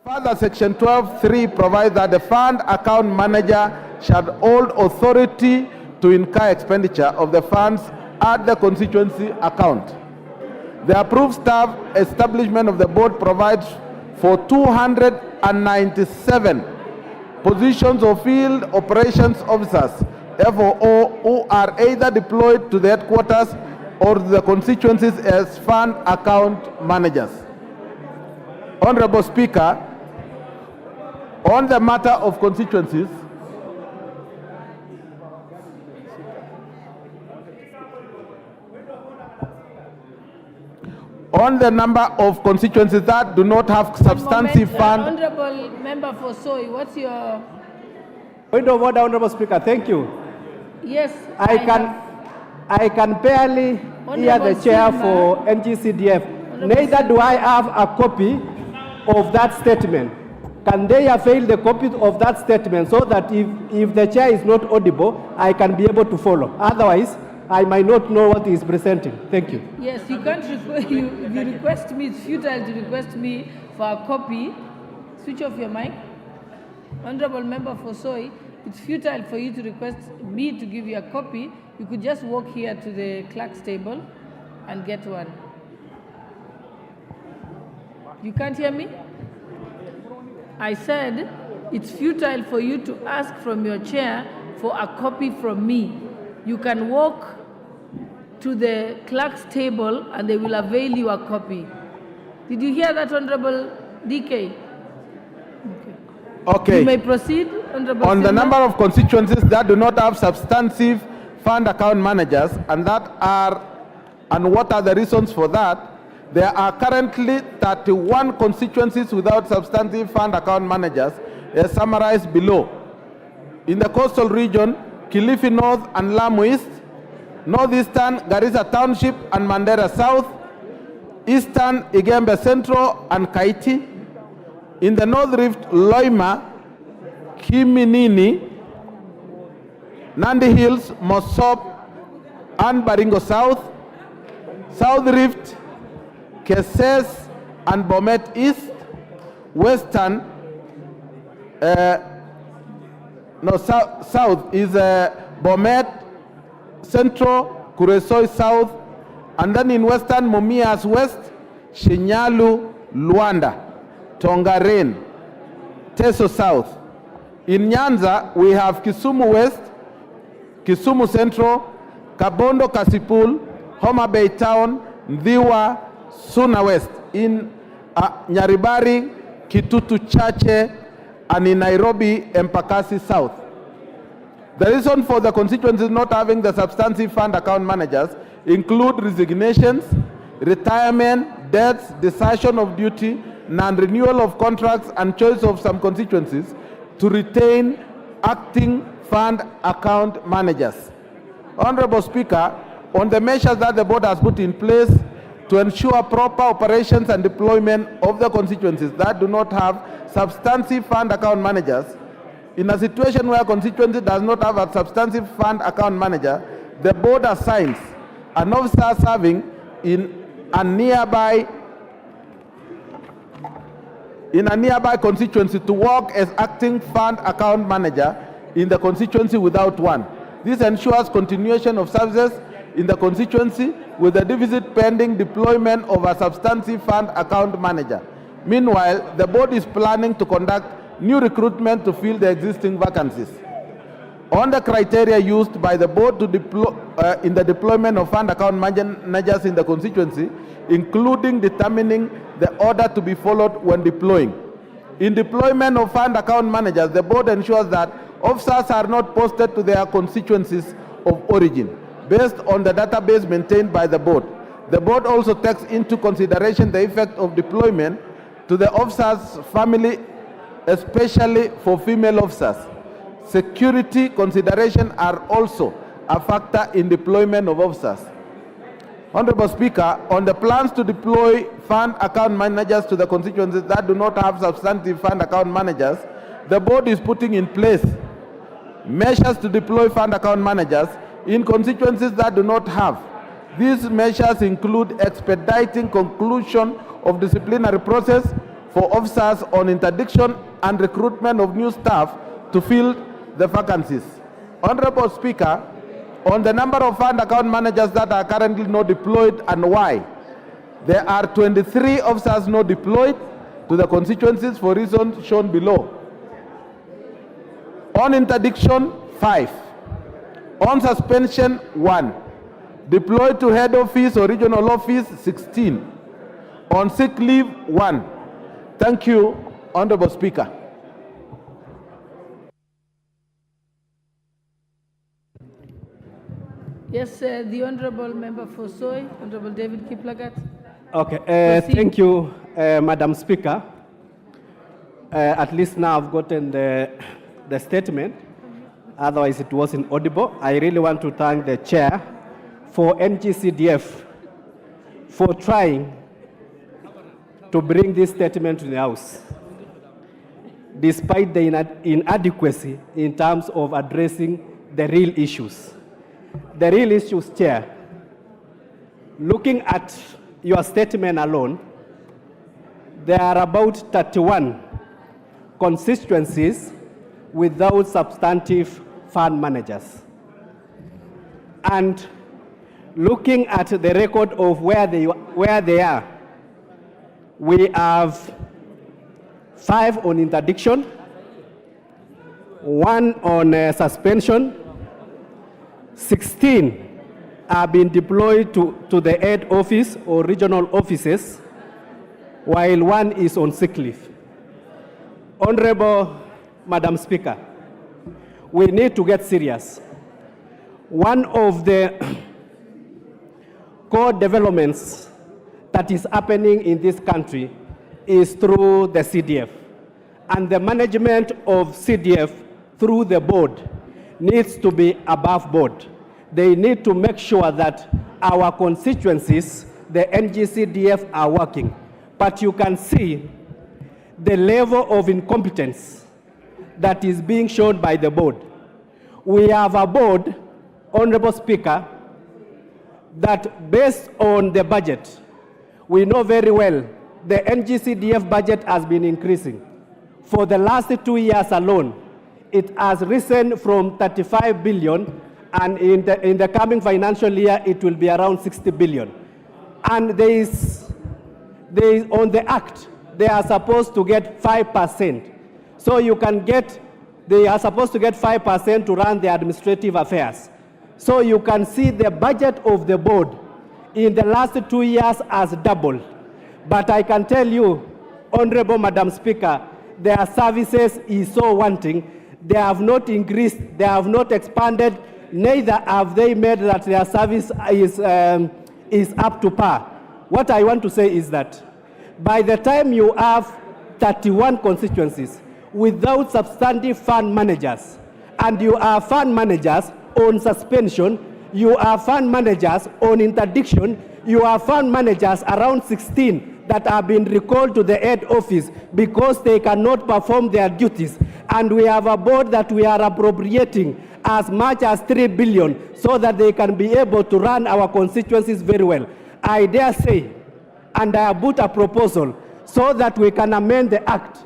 Further, Section 12(3) provides that the fund account manager shall hold authority to incur expenditure of the funds at the constituency account. The approved staff establishment of the board provides for 297 positions of field operations officers, FOO, who are either deployed to the headquarters or the constituencies as fund account managers. Honorable Speaker, on the matter of constituencies, on the number of constituencies that do not have substantive fund. Honorable Member for Soy, what's your... Point of order, Honorable Speaker. Thank you. Yes. I can barely hear the chair for NGCDF. Neither do I have a copy of that statement. Can they avail the copy of that statement so that if the chair is not audible, I can be able to follow? Otherwise, I might not know what he is presenting. Thank you. Yes, you can't request, if you request me, it's futile to request me for a copy. Switch off your mic. Honorable Member for Soy, it's futile for you to request me to give you a copy. You could just walk here to the clerk's table and get one. You can't hear me? I said it's futile for you to ask from your chair for a copy from me. You can walk to the clerk's table and they will avail you a copy. Did you hear that, Honorable DK? Okay. You may proceed, Honorable On the Simba. number of constituencies that do not have substantive fund account managers, and what are the reasons for that? There are currently 31 constituencies without substantive fund account managers, as summarized below. In the coastal region, Kilifi North and Lamu East, Northeastern, Garissa Township and Mandera South, Eastern, Igembe Central and Kaiti. In the North Rift, Loima, Kiminini, Nandi Hills, Mosop and Baringo South, South Rift, Keses and Bomet East, Western, South is Bomet, Central, Kuresoi South, and then in Western, Mumias West, Shinyalu, Luanda, Tongaren, Teso South. In Nyanza, we have Kisumu West, Kisumu Central, Kabondo Kasipul, Homa Bay Town, Ndhiwa, Suna West. In Nyaribari, Kitutu Chache, and in Nairobi, Embakasi South. The reason for the constituencies not having the substantive fund account managers include resignations, retirement, deaths, desertion of duty, non-renewal of contracts, and choice of some constituencies to retain acting fund account managers. Honorable Speaker, on the measures that the board has put in place to ensure proper operations and deployment of the constituencies that do not have substantive fund account managers, in a situation where a constituency does not have a substantive fund account manager, the board assigns an officer serving in a nearby constituency to work as acting fund account manager in the constituency without one. This ensures continuation of services in the constituency with the deficit pending deployment of a substantive fund account manager. Meanwhile, the board is planning to conduct new recruitment to fill the existing vacancies. On the criteria used by the board to in the deployment of fund account managers in the constituency, including determining the order to be followed when deploying. In deployment of fund account managers, the board ensures that officers are not posted to their constituencies of origin based on the database maintained by the board. The board also takes into consideration the effect of deployment to the officer's family, especially for female officers. Security considerations are also a factor in deployment of officers. Honorable Speaker, on the plans to deploy fund account managers to the constituencies that do not have substantive fund account managers, the board is putting in place measures to deploy fund account managers in constituencies that do not have. These measures include expediting conclusion of disciplinary process for officers on interdiction and recruitment of new staff to fill the vacancies. Honorable Speaker, on the number of fund account managers that are currently not deployed and why, there are 23 officers not deployed to the constituencies for reasons shown below. On interdiction, 5. On suspension, 1. Deployed to head office or regional office, 16. On sick leave, 1. Thank you, Honorable Speaker. Yes, the Honorable Member for Soy, Honorable David Kiplagat. Okay, thank you, Madam Speaker. At least now I've gotten the statement. Otherwise, it wasn't audible. I really want to thank the chair for NGCDF for trying to bring this statement to the House, despite the inadequacy in terms of addressing the real issues. The real issues, Chair, looking at your statement alone, there are about 31 constituencies without substantive fund managers. And looking at the record of where they are, we have 5 on interdiction, 1 on suspension, 16 are being deployed to the head office or regional offices, while 1 is on sick leave. Honorable Madam Speaker, we need to get serious. One of the core developments that is happening in this country is through the CDF. And the management of CDF through the board needs to be above board. They need to make sure that our constituencies, the NGCDF, are working. But you can see the level of incompetence that is being shown by the board. We have a board, Honorable Speaker, that based on the budget, we know very well the NGCDF budget has been increasing. For the last 2 years alone, it has risen from 35 billion, and in the coming financial year, it will be around 60 billion. And there is on the act, they are supposed to get 5%. So they are supposed to get 5% to run the administrative affairs. So you can see the budget of the board in the last 2 years has doubled. But I can tell you, Honorable Madam Speaker, their services is so wanting. They have not increased, they have not expanded, neither have they made that their service is up to par. What I want to say is that by the time you have 31 constituencies without substantive fund managers, and you are fund managers on suspension, you are fund managers on interdiction, you are fund managers around 16 that have been recalled to the head office because they cannot perform their duties. And we have a board that we are appropriating as much as 3 billion so that they can be able to run our constituencies very well. I dare say, and I have put a proposal so that we can amend the act,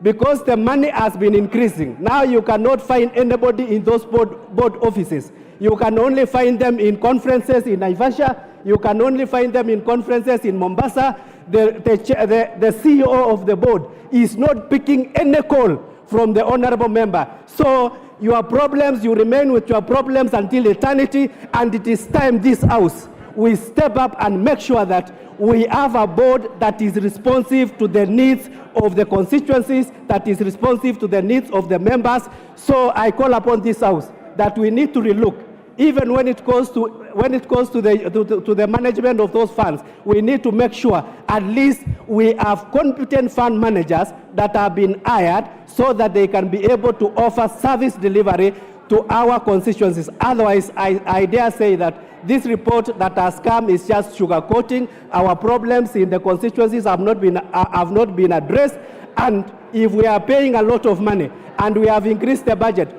because the money has been increasing. Now you cannot find anybody in those board offices. You can only find them in conferences in Naivasha. You can only find them in conferences in Mombasa. The CEO of the board is not picking any call from the honorable member. So your problems, you remain with your problems until eternity, and it is time this House we step up and make sure that we have a board that is responsive to the needs of the constituencies, that is responsive to the needs of the members. So I call upon this House that we need to relook, even when it goes to the management of those funds. We need to make sure at least we have competent fund managers that have been hired so that they can be able to offer service delivery to our constituencies. Otherwise, I dare say that this report that has come is just sugarcoating. Our problems in the constituencies have not been addressed. And if we are paying a lot of money and we have increased the budget.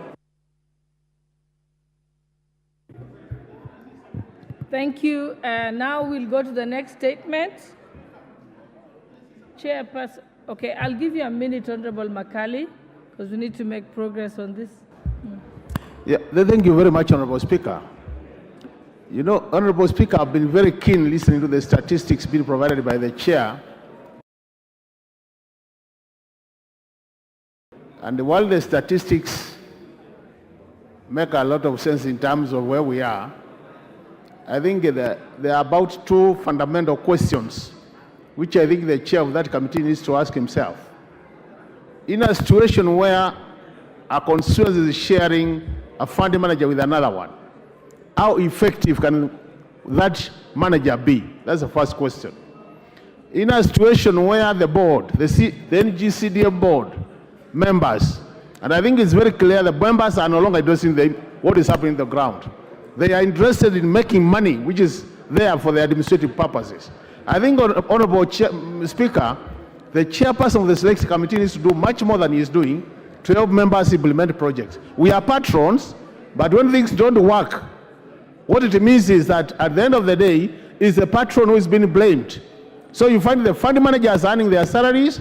Thank you. Now we'll go to the next statement. Chairperson, Okay, I'll give you a minute, Honorable Makali, because we need to make progress on this. Yeah, thank you very much, Honorable Speaker. You know, Honorable Speaker, I've been very keen listening to the statistics being provided by the chair. And while the statistics make a lot of sense in terms of where we are, I think there are about two fundamental questions which I think the chair of that committee needs to ask himself. In a situation where a constituency is sharing a fund manager with another one, how effective can that manager be? That's the first question. In a situation where the board, the NGCDF board members, and I think it's very clear the members are no longer addressing what is happening on the ground. They are interested in making money, which is there for the administrative purposes. I think, Honorable Speaker, the chairperson of the select committee needs to do much more than he is doing to help members implement projects. We are patrons, but when things don't work, what it means is that at the end of the day, it's the patron who is being blamed. So you find the fund managers earning their salaries.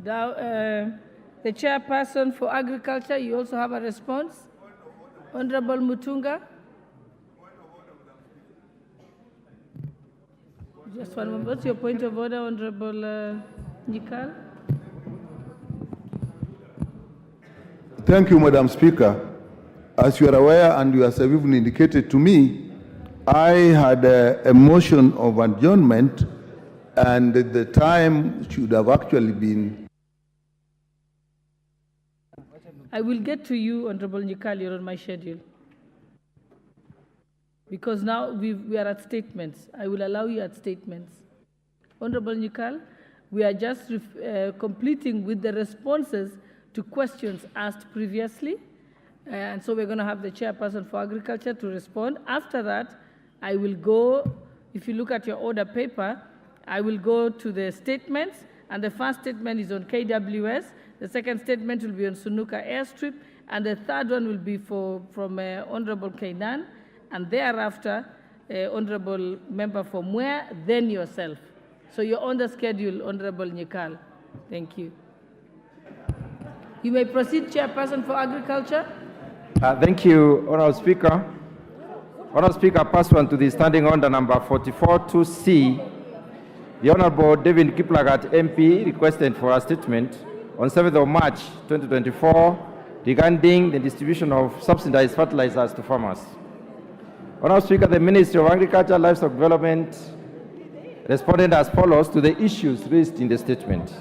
Now, the chairperson for agriculture, you also have a response. Honorable Mutunga. Just one moment. What's your point of order, Honorable Nyikal? Thank you, Madam Speaker. As you are aware and you have even indicated to me, I had a motion of adjournment and the time should have actually been. I will get to you, Honorable Nyikal, you're on my schedule. Because now we are at statements. I will allow you at statements. Honorable Nyikal, we are just completing with the responses to questions asked previously. And so we're going to have the chairperson for agriculture to respond. After that, I will go, if you look at your order paper, I will go to the statements, and the first statement is on KWS, the second statement will be on Suneka airstrip, and the third one will be from Honorable Kainan, and thereafter, Honorable Member for Mwea, then yourself. So you're on the schedule, Honorable Nyikal. Thank you. You may proceed, Chairperson for Agriculture. Thank you, Honorable Speaker. Honorable Speaker, pursuant to the standing order number 44-2C, the Honorable David Kiplagat MP requested for a statement on 7th of March 2024 regarding the distribution of subsidized fertilizers to farmers. Honorable Speaker, the Ministry of Agriculture, Livestock Development responded as follows to the issues raised in the statement.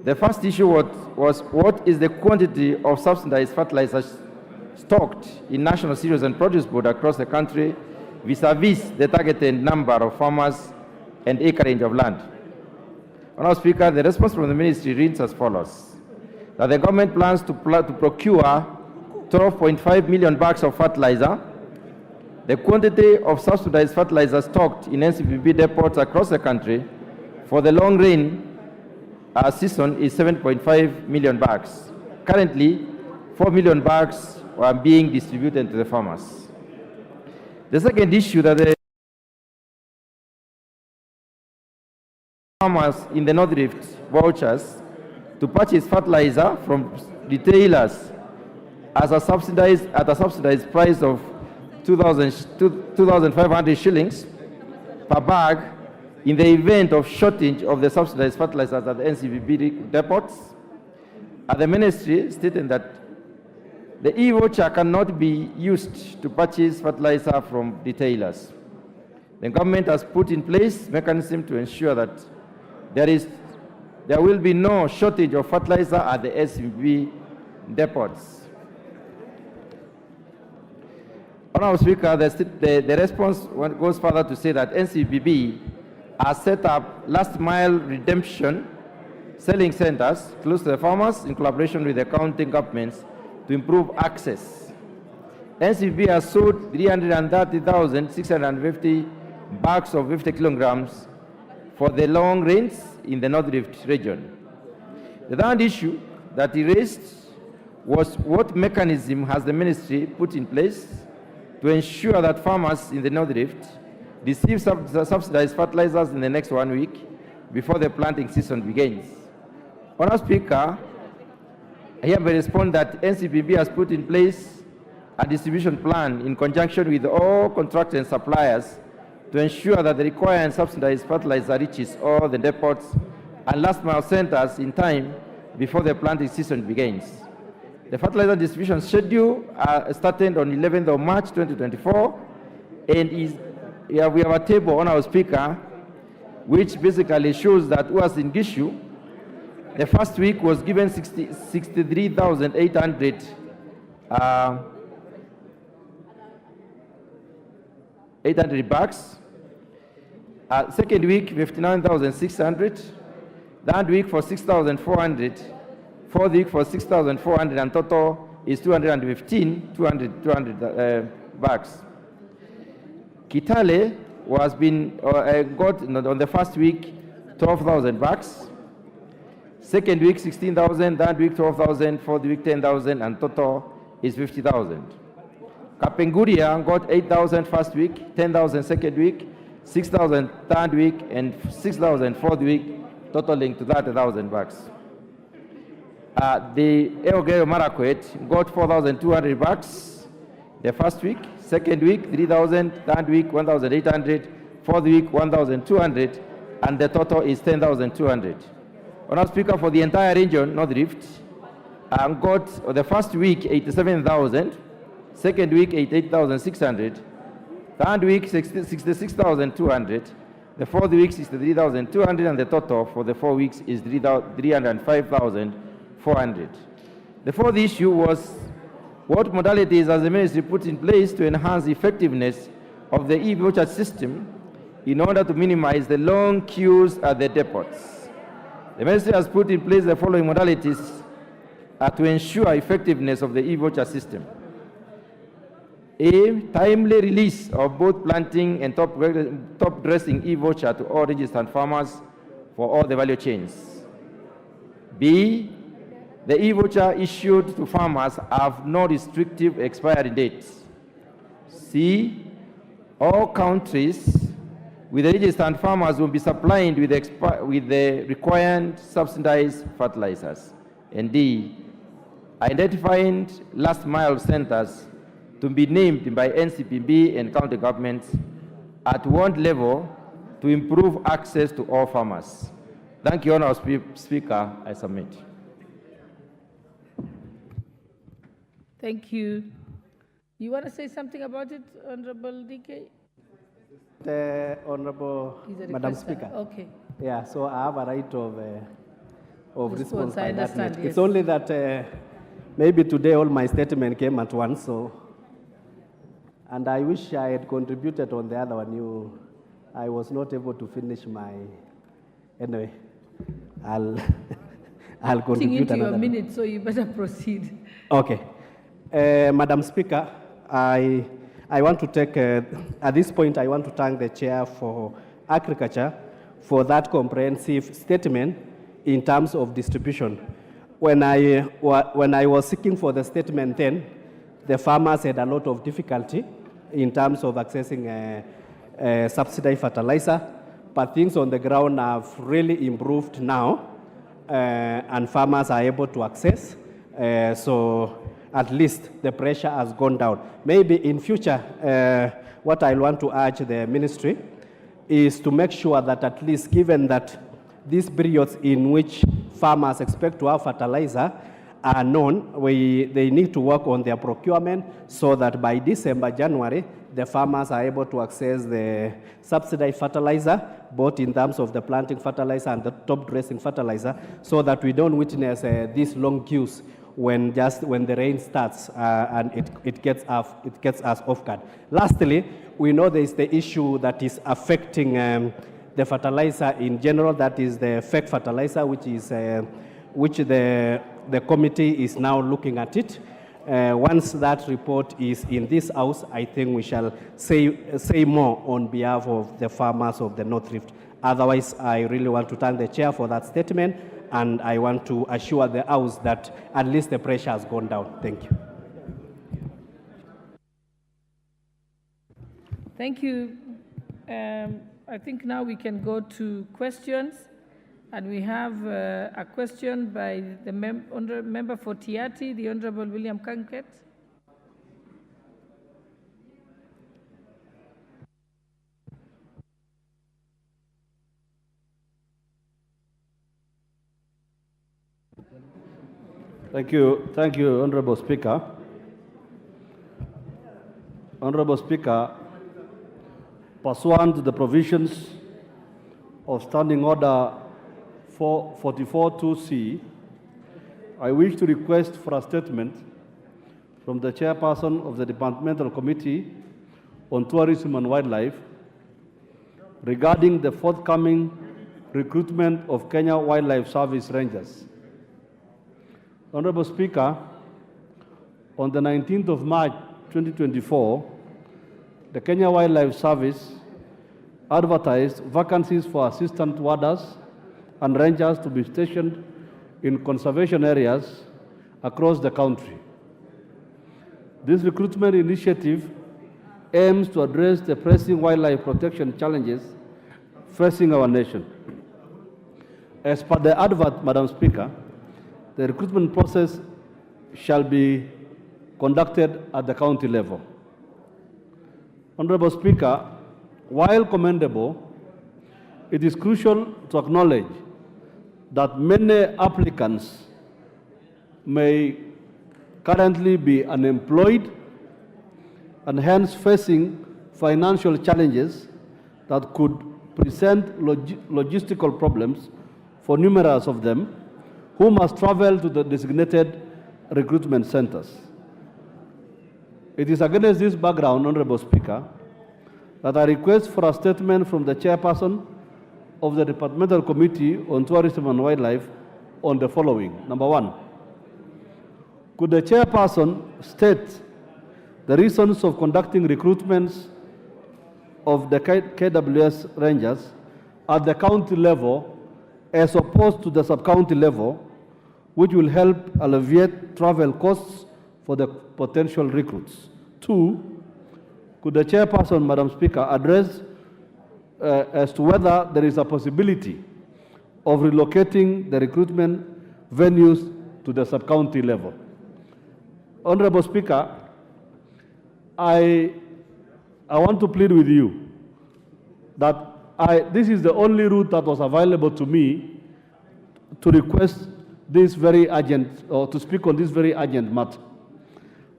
The first issue was what is the quantity of subsidized fertilizers stocked in National Cereals and Produce Board across the country vis-a-vis the targeted number of farmers and acreage of land. Honorable Speaker, the response from the ministry reads as follows: that the government plans to procure 12.5 million bags of fertilizer. The quantity of subsidized fertilizer stocked in NCPB depots across the country for the long rain season is 7.5 million bags. Currently, 4 million bags are being distributed to the farmers. The second issue that the farmers in the North Rift vouchers to purchase fertilizer from retailers at a subsidized price of 2,500 shillings per bag in the event of shortage of the subsidized fertilizers at the NCPB depots. The ministry stating that the e-voucher cannot be used to purchase fertilizer from retailers. The government has put in place mechanism to ensure that there will be no shortage of fertilizer at the NCPB depots. Honorable Speaker, the response goes further to say that NCPB has set up last mile redemption selling centers close to the farmers in collaboration with the county governments to improve access. NCPB has sold 330,650 bags of 50 kilograms for the long rains in the North Rift region. The third issue that he raised was what mechanism has the ministry put in place to ensure that farmers in the North Rift receive subsidized fertilizers in the next 1 week before the planting season begins. Honourable Speaker, I hereby respond that NCPB has put in place a distribution plan in conjunction with all contractors and suppliers to ensure that the required subsidized fertilizer reaches all the depots and last mile centers in time before the planting season begins. The fertilizer distribution schedule started on 11th of March 2024, and we have a table on our speaker which basically shows that was in Gishu. The first week was given 63,800 800 bucks. Second week, 59,600. Third week for 6,400. Fourth week for 6,400, and total is 200 bucks. Kitale was been got on the first week 12,000 bucks. Second week 16,000. Third week 12,000. Fourth week 10,000, and total is 50,000. Kapenguria got 8,000 first week, 10,000 second week, 6,000 third week, and 6,000 fourth week, totaling to 30,000 bucks. The Elgeyo Marakwet got 4,200 bucks the first week, second week 3,000, third week 1,800, fourth week 1,200, and the total is 10,200. Honourable Speaker, for the entire region, North Rift, got the first week 87,000, second week 88,600, third week 66,200, the fourth week 63,200, and the total for the 4 weeks is 305,400. The fourth issue was what modalities has the ministry put in place to enhance the effectiveness of the e-voucher system in order to minimize the long queues at the depots. The ministry has put in place the following modalities to ensure effectiveness of the e-voucher system. A timely release of both planting and top dressing e-voucher to all registered farmers for all the value chains. B, the e-voucher issued to farmers have no restrictive expiry dates. C, all countries with the registered farmers will be supplied with the required subsidized fertilizers. And D, identifying last mile centers to be named by NCPB and county governments at one level to improve access to all farmers. Thank you, Honourable Speaker. I submit. Thank you. You want to say something about it, Honorable DK? Honorable Madam Speaker. Okay. Yeah, so I have a right of response. I understand, yes. It's only that maybe today all my statement came at once, so, and I wish I had contributed on the other one. I was not able to finish my, anyway, I'll contribute into another your minute, so you better proceed. Okay. Madam Speaker, I want to take, at this point, I want to thank the Chair for Agriculture for that comprehensive statement in terms of distribution. When I was seeking for the statement then, the farmers had a lot of difficulty in terms of accessing subsidized fertilizer, but things on the ground have really improved now, and farmers are able to access. So at least the pressure has gone down. Maybe in future, what I want to urge the ministry is to make sure that at least given that these periods in which farmers expect to have fertilizer are known, they need to work on their procurement so that by December, January, the farmers are able to access the subsidized fertilizer, both in terms of the planting fertilizer and the top dressing fertilizer, so that we don't witness these long queues when the rain starts and it gets us off guard. Lastly, we know there is the issue that is affecting the fertilizer in general, that is the fake fertilizer, which the committee is now looking at it. Once that report is in this house, I think we shall say more on behalf of the farmers of the North Rift. Otherwise, I really want to thank the Chair for that statement, and I want to assure the House that at least the pressure has gone down. Thank you. Thank you. I think now we can go to questions. And we have a question by the member for Tiati, the Honorable William Kanket. Thank you, Honorable Speaker. Honorable Speaker, pursuant to the provisions of Standing Order 444-2C, I wish to request for a statement from the chairperson of the Departmental Committee on Tourism and Wildlife regarding the forthcoming recruitment of Kenya Wildlife Service Rangers. Honorable Speaker, on the 19th of March 2024, the Kenya Wildlife Service advertised vacancies for assistant warders and rangers to be stationed in conservation areas across the country. This recruitment initiative aims to address the pressing wildlife protection challenges facing our nation. As per the advert, Madam Speaker, the recruitment process shall be conducted at the county level. Honorable Speaker, while commendable, it is crucial to acknowledge that many applicants may currently be unemployed and hence facing financial challenges that could present logistical problems for numerous of them who must travel to the designated recruitment centers. It is against this background, Honorable Speaker, that I request for a statement from the chairperson of the Departmental Committee on Tourism and Wildlife on the following. Number one, could the chairperson state the reasons of conducting recruitments of the KWS Rangers at the county level as opposed to the sub-county level, which will help alleviate travel costs for the potential recruits? Two, could the chairperson, Madam Speaker, address as to whether there is a possibility of relocating the recruitment venues to the sub-county level? Honorable Speaker, I want to plead with you that this is the only route that was available to me to request this very urgent, or to speak on this very urgent matter.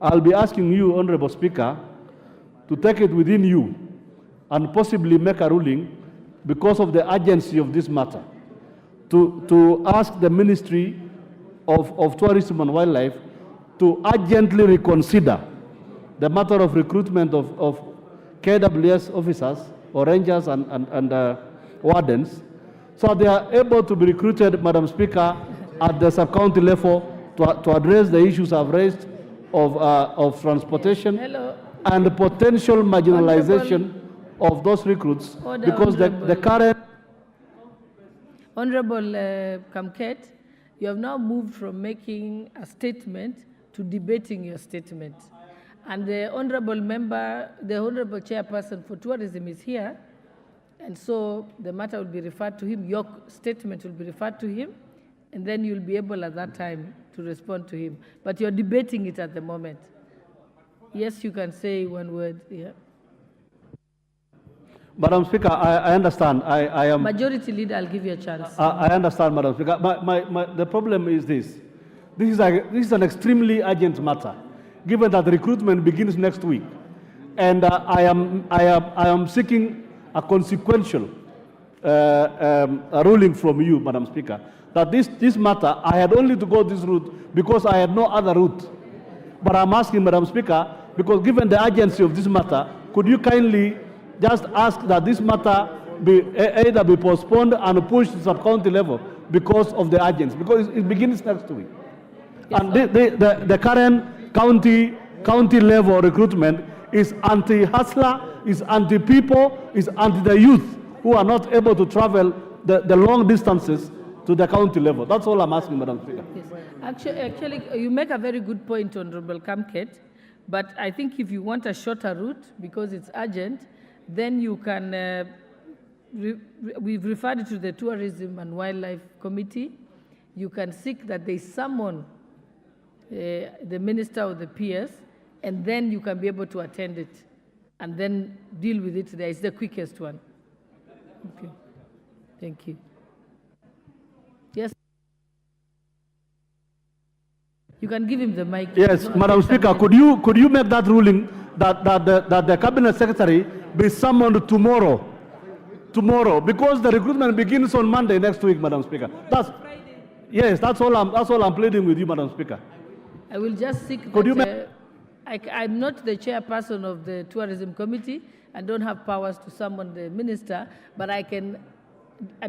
I'll be asking you, Honorable Speaker, to take it within you and possibly make a ruling because of the urgency of this matter, to ask the Ministry of Tourism and Wildlife to urgently reconsider the matter of recruitment of KWS officers or rangers and wardens, so they are able to be recruited, Madam Speaker, at the sub-county level to address the issues I've raised of transportation and the potential marginalization of those recruits, because the current... Honorable Kamket, you have now moved from making a statement to debating your statement. And the honorable member, the honorable chairperson for tourism is here, and so the matter will be referred to him, your statement will be referred to him, and then you'll be able at that time to respond to him. But you're debating it at the moment. Yes, you can say one word here. Madam Speaker, I understand. I am... Majority Leader, I'll give you a chance. I understand, Madam Speaker. The problem is this. This is an extremely urgent matter, given that recruitment begins next week. And I am seeking a consequential a ruling from you, Madam Speaker, that this matter, I had only to go this route because I had no other route. But I'm asking, Madam Speaker, because given the urgency of this matter, could you kindly just ask that this matter either be postponed and pushed to sub-county level because of the urgency, because it begins next week. Yes, and the current county level recruitment is anti-hustler, is anti-people, is anti-the youth who are not able to travel the long distances to the county level. That's all I'm asking, Madam Speaker. Yes. Actually, you make a very good point, Honorable Kamket, but I think if you want a shorter route, because it's urgent, then you can, we've referred it to the Tourism and Wildlife Committee. You can seek that they summon the minister or the PS, and then you can be able to attend it and then deal with it there. It's the quickest one. Okay. Thank you. Yes. You can give him the mic. Yes, Madam Speaker, could you make that ruling that the Cabinet Secretary be summoned tomorrow? Tomorrow, because the recruitment begins on Monday next week, Madam Speaker. That's all I'm pleading with you, Madam Speaker. I will just seek Could you that, I'm not the chairperson of the Tourism Committee and don't have powers to summon the minister, but I can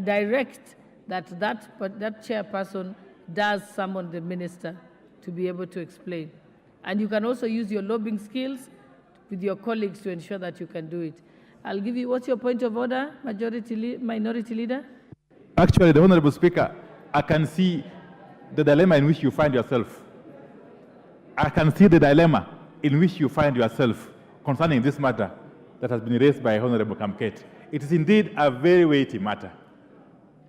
direct that chairperson does summon the minister to be able to explain. And you can also use your lobbying skills with your colleagues to ensure that you can do it. I'll give you, what's your point of order, Minority Leader? Actually, the Honorable Speaker, I can see the dilemma in which you find yourself. I can see the dilemma in which you find yourself concerning this matter that has been raised by Honorable Kamket. It is indeed a very weighty matter,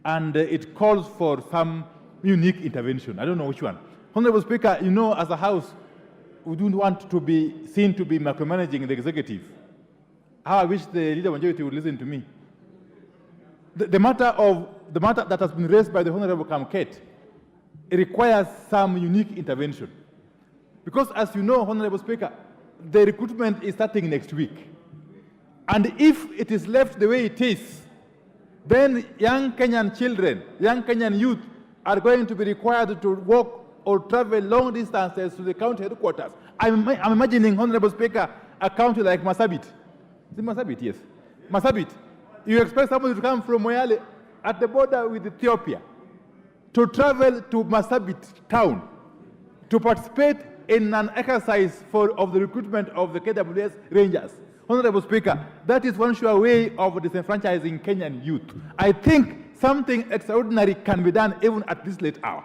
and it calls for some unique intervention. I don't know which one. Honorable Speaker, you know, as a House, we don't want to be seen to be micromanaging the executive. How I wish the leader majority would listen to me. The matter that has been raised by the Honorable Kamket, it requires some unique intervention. Because as you know, Honorable Speaker, the recruitment is starting next week. And if it is left the way it is, then young Kenyan children, young Kenyan youth are going to be required to walk or travel long distances to the county headquarters. I'm imagining, Honorable Speaker, a county like Marsabit. Is it Marsabit? Yes. Marsabit. You expect somebody to come from Moyale at the border with Ethiopia to travel to Marsabit town to participate in an exercise of the recruitment of the KWS Rangers. Honorable Speaker, that is one sure way of disenfranchising Kenyan youth. I think something extraordinary can be done even at this late hour.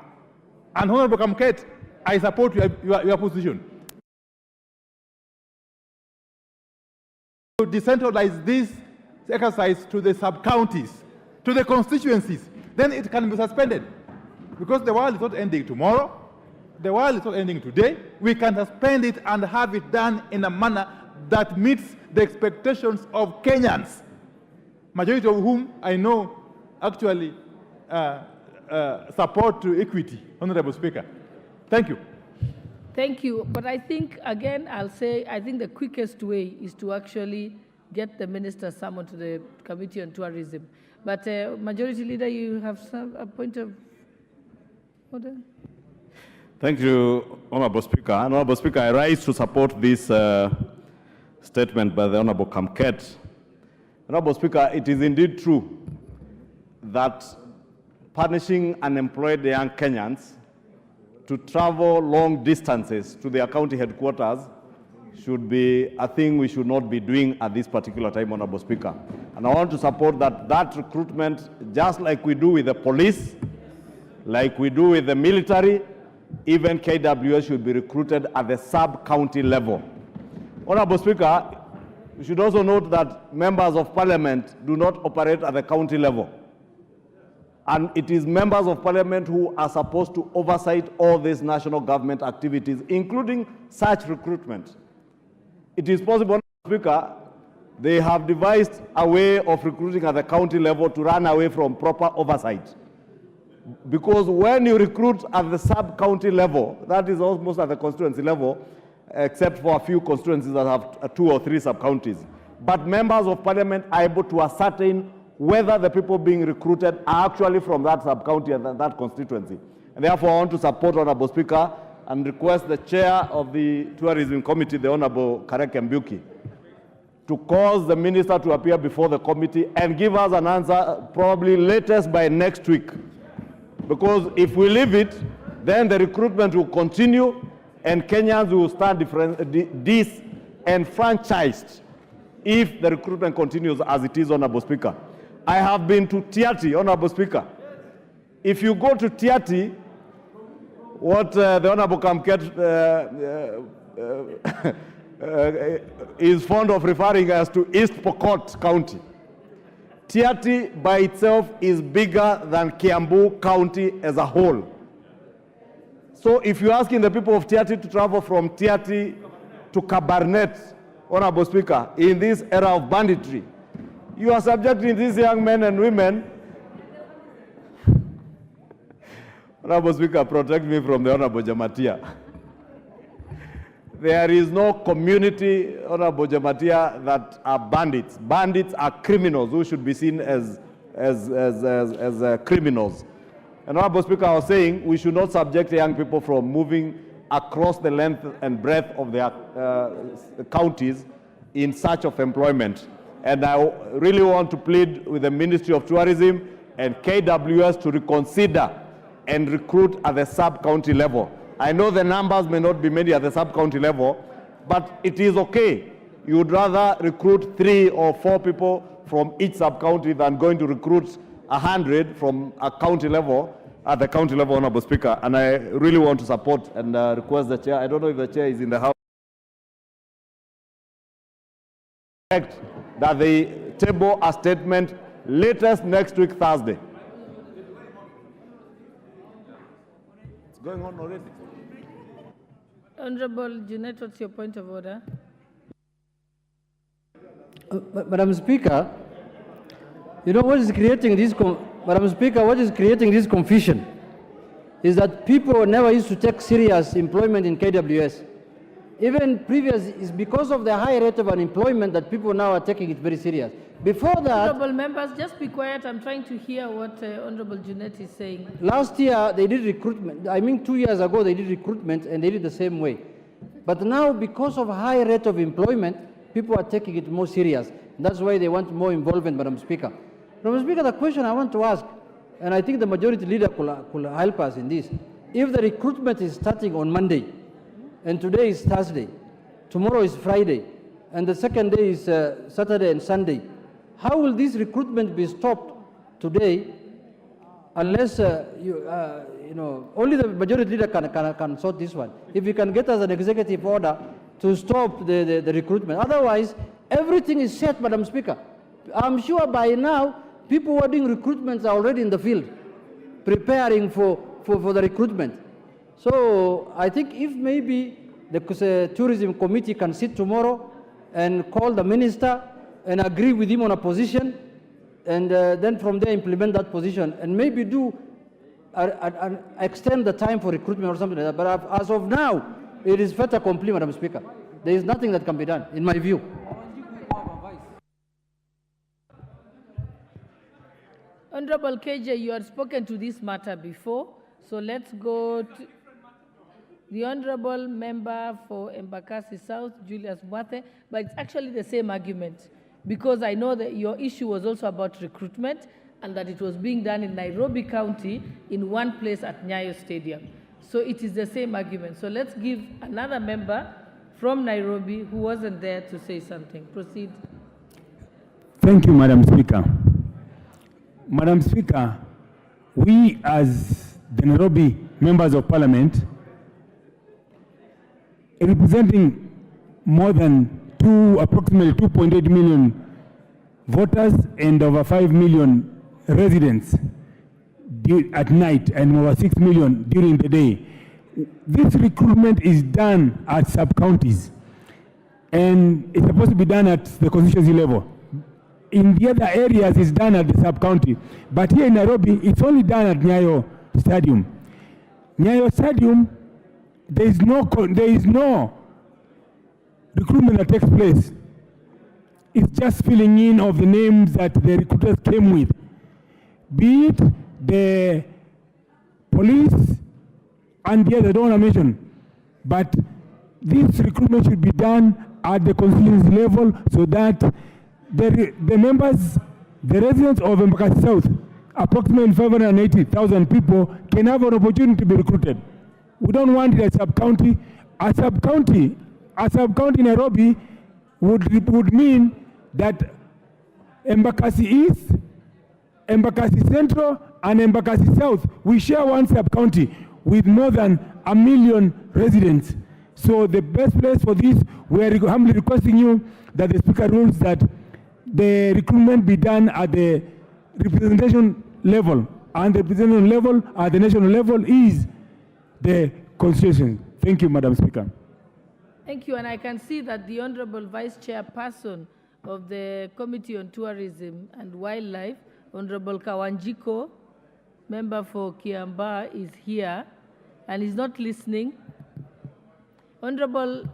And Honorable Kamket, I support your position. To decentralize this exercise to the sub-counties, to the constituencies, then it can be suspended. Because the world is not ending tomorrow, the world is not ending today. We can suspend it and have it done in a manner that meets the expectations of Kenyans, majority of whom I know actually support to equity, Honorable Speaker. Thank you. Thank you. But I think, again, I'll say, I think the quickest way is to actually get the minister summoned to the Committee on Tourism. But Majority Leader, you have a point of order? Thank you, Honorable Speaker. Honorable Speaker, I rise to support this statement by the Honorable Kamket. Honorable Speaker, it is indeed true that punishing unemployed young Kenyans to travel long distances to their county headquarters should be a thing we should not be doing at this particular time, Honorable Speaker. And I want to support that recruitment, just like we do with the police, like we do with the military, even KWS should be recruited at the sub-county level. Honorable Speaker, you should also note that members of parliament do not operate at the county level. And it is members of parliament who are supposed to oversight all these national government activities, including such recruitment. It is possible, Speaker, they have devised a way of recruiting at the county level to run away from proper oversight. Because when you recruit at the sub-county level, that is almost at the constituency level, except for a few constituencies that have 2 or 3 sub-counties. But members of parliament are able to ascertain whether the people being recruited are actually from that sub-county and that constituency. And therefore, I want to support, Honorable Speaker, and request the chair of the Tourism Committee, the Honorable Karek Mbuki, to cause the minister to appear before the committee and give us an answer probably latest by next week. Because if we leave it, then the recruitment will continue and Kenyans will start disenfranchised if the recruitment continues as it is, Honorable Speaker. I have been to Tiati, Honorable Speaker. If you go to Tiati, what the Honorable Kamket is fond of referring us to East Pokot County. Tiaty by itself is bigger than Kiambu County as a whole. So if you're asking the people of Tiaty to travel from Tiaty to Kabarnet, Honorable Speaker, in this era of banditry, you are subjecting these young men and women. Honorable Speaker, protect me from the Honorable Jamatia. There is no community, Honorable Jamatia, that are bandits. Bandits are criminals who should be seen as criminals. And Honorable Speaker, I was saying we should not subject young people from moving across the length and breadth of their counties in search of employment. And I really want to plead with the Ministry of Tourism and KWS to reconsider and recruit at the sub-county level. I know the numbers may not be many at the sub-county level, but it is okay. You would rather recruit 3 or 4 people from each sub-county than going to recruit 100 from a county level, at the county level, Honorable Speaker. And I really want to support and request the chair. I don't know if the chair is in the house. That they table a statement latest next week, Thursday. It's going on already. Honorable Jeanette, what's your point of order? Madam Speaker, you know what is creating this, Madam Speaker, what is creating this confusion is that people never used to take serious employment in KWS. Even previous, it's because of the high rate of unemployment that people now are taking it very serious. Before that... Honorable members, just be quiet. I'm trying to hear what Honorable Jeanette is saying. Last year, they did recruitment. I mean, 2 years ago, they did recruitment, and they did the same way. But now, because of high rate of employment, people are taking it more serious. That's why they want more involvement, Madam Speaker. Madam Speaker, the question I want to ask, and I think the majority leader could help us in this, if the recruitment is starting on Monday, and today is Thursday, tomorrow is Friday, and the second day is Saturday and Sunday, how will this recruitment be stopped today unless, only the majority leader can sort this one. If we can get us an executive order to stop the recruitment. Otherwise, everything is set, Madam Speaker. I'm sure by now, people who are doing recruitments are already in the field, preparing for the recruitment. So I think if maybe the tourism committee can sit tomorrow and call the minister and agree with him on a position, and then from there implement that position, and maybe do extend the time for recruitment or something like that. But as of now, it is fait accompli, Madam Speaker. There is nothing that can be done, in my view. Honorable KJ, you had spoken to this matter before, so let's go to the Honorable Member for Embakasi South, Julius Mwathe, but it's actually the same argument, because I know that your issue was also about recruitment and that it was being done in Nairobi County in one place at Nyayo Stadium. So it is the same argument. So let's give another member from Nairobi who wasn't there to say something. Proceed. Thank you, Madam Speaker. Madam Speaker, we as the Nairobi members of Parliament, representing more than approximately 2.8 million voters and over 5 million residents at night and over 6 million during the day. This recruitment is done at sub-counties, and it's supposed to be done at the constituency level. In the other areas, it's done at the sub-county. But here in Nairobi, it's only done at Nyayo Stadium. Nyayo Stadium, there is no recruitment that takes place. It's just filling in of the names that the recruiters came with. Be it the police and the other, I don't want to mention. But this recruitment should be done at the constituency level so that the members, the residents of Embakasi South, approximately 580,000 people, can have an opportunity to be recruited. We don't want it at sub-county. A sub-county in Nairobi would mean that Embakasi East, Embakasi Central, and Embakasi South, we share one sub-county with more than 1 million residents. So the best place for this, we are humbly requesting you that the Speaker rules that the recruitment be done at the representation level, and the representation level at the national level is the Constitution. Thank you, Madam Speaker. Thank you, and I can see that the Honorable Vice Chairperson of the Committee on Tourism and Wildlife, Honorable Kawanjiko, member for Kiambaa, is here and is not listening. Honorable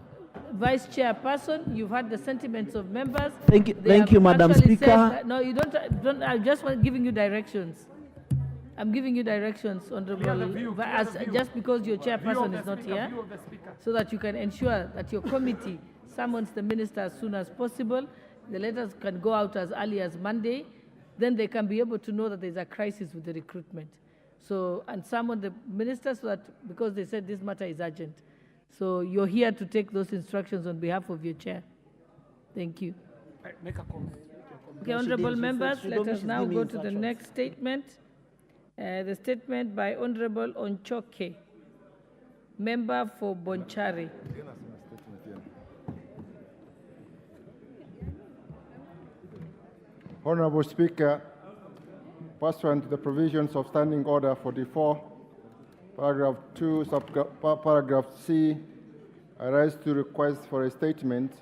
Vice Chairperson, you've heard the sentiments of members. Thank you, Madam Speaker. No, you don't. I'm just giving you directions. I'm giving you directions, Honorable, just because your chairperson is not here, so that you can ensure that your committee summons the minister as soon as possible. The letters can go out as early as Monday. Then they can be able to know that there's a crisis with the recruitment. So, and summon the minister so that, because they said this matter is urgent. So you're here to take those instructions on behalf of your chair. Thank you. Okay, honorable members, let us now go to the next statement. The statement by Honorable Onchoke, member for Bonchari. Honorable Speaker, pursuant to the provisions of Standing Order 44, paragraph 2, paragraph C, I rise to request for a statement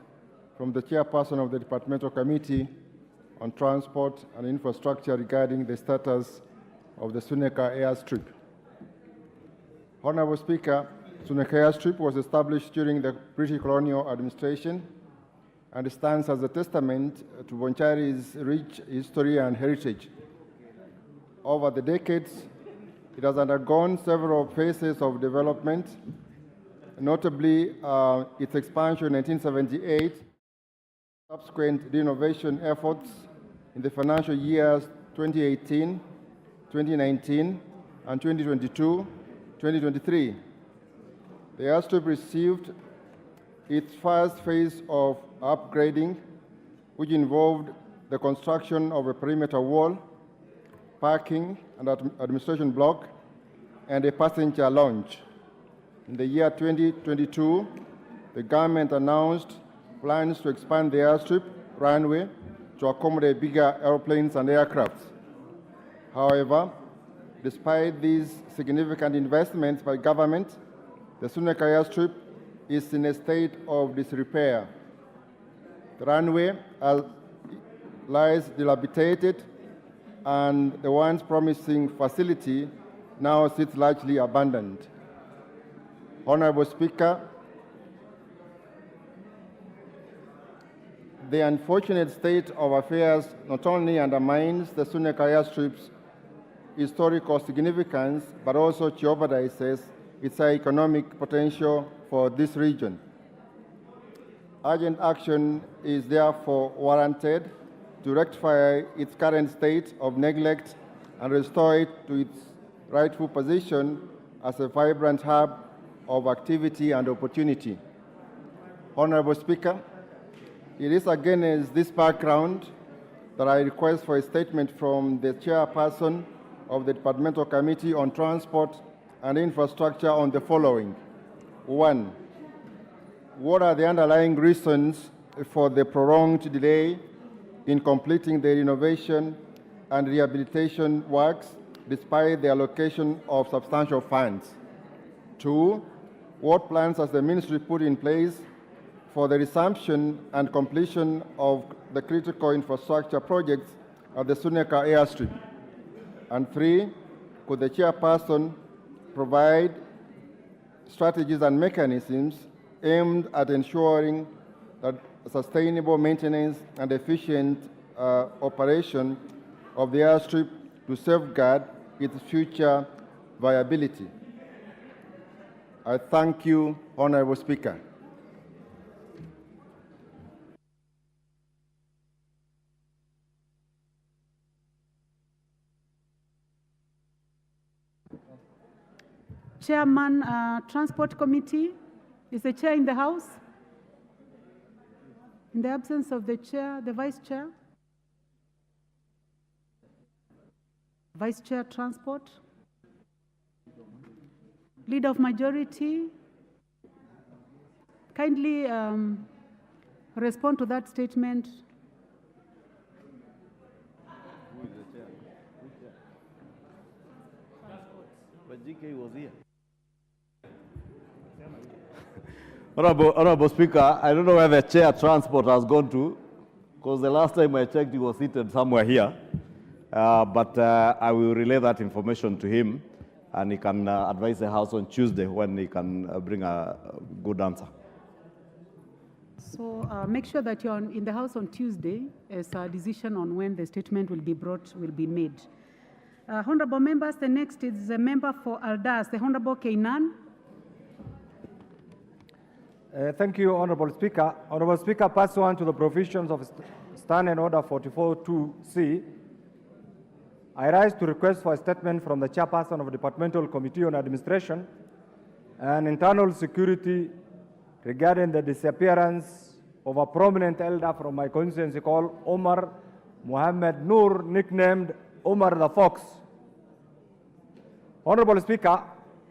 from the chairperson of the Departmental Committee on Transport and Infrastructure regarding the status of the Suneka airstrip. Honorable Speaker, Suneka airstrip was established during the British colonial administration and stands as a testament to Bonchari's rich history and heritage. Over the decades, it has undergone several phases of development, notably its expansion in 1978, subsequent renovation efforts in the financial years 2018, 2019, and 2022-2023. The airstrip received its first phase of upgrading, which involved the construction of a perimeter wall, parking and administration block, and a passenger lounge. In the year 2022, the government announced plans to expand the airstrip runway to accommodate bigger airplanes and aircrafts. However, despite these significant investments by government, the Suneka airstrip is in a state of disrepair. The runway lies dilapidated, and the once promising facility now sits largely abandoned. Honorable Speaker, the unfortunate state of affairs not only undermines the Suneka airstrip's historical significance, but also jeopardizes its economic potential for this region. Urgent action is therefore warranted to rectify its current state of neglect and restore it to its rightful position as a vibrant hub of activity and opportunity. Honorable Speaker, it is against this background that I request for a statement from the chairperson of the Departmental Committee on Transport and Infrastructure on the following. 1. What are the underlying reasons for the prolonged delay in completing the renovation and rehabilitation works despite the allocation of substantial funds? 2. What plans has the ministry put in place for the resumption and completion of the critical infrastructure projects at the Suneka airstrip? And 3, could the chairperson provide strategies and mechanisms aimed at ensuring that sustainable maintenance and efficient operation of the airstrip to safeguard its future viability? I thank you, Honorable Speaker. Chairman, Transport Committee, is the chair in the House? In the absence of the chair, the vice chair? Vice Chair, Transport? Leader of Majority? kindly respond to that statement. Honorable Speaker, I don't know where the chair transport has gone to, because the last time I checked, he was seated somewhere here. But I will relay that information to him, and he can advise the House on Tuesday when he can bring a good answer. So make sure that you're in the House on Tuesday as a decision on when the statement will be made. Honorable members, the next is the member for Aldas, the Honorable Kainan. Thank you, Honorable Speaker. Honorable Speaker, pursuant to the provisions of Standing Order 44.2c, I rise to request for a statement from the Chairperson of the Departmental Committee on Administration and Internal Security regarding the disappearance of a prominent elder from my constituency called Omar Mohammed Noor, nicknamed Omar the Fox. Honorable Speaker,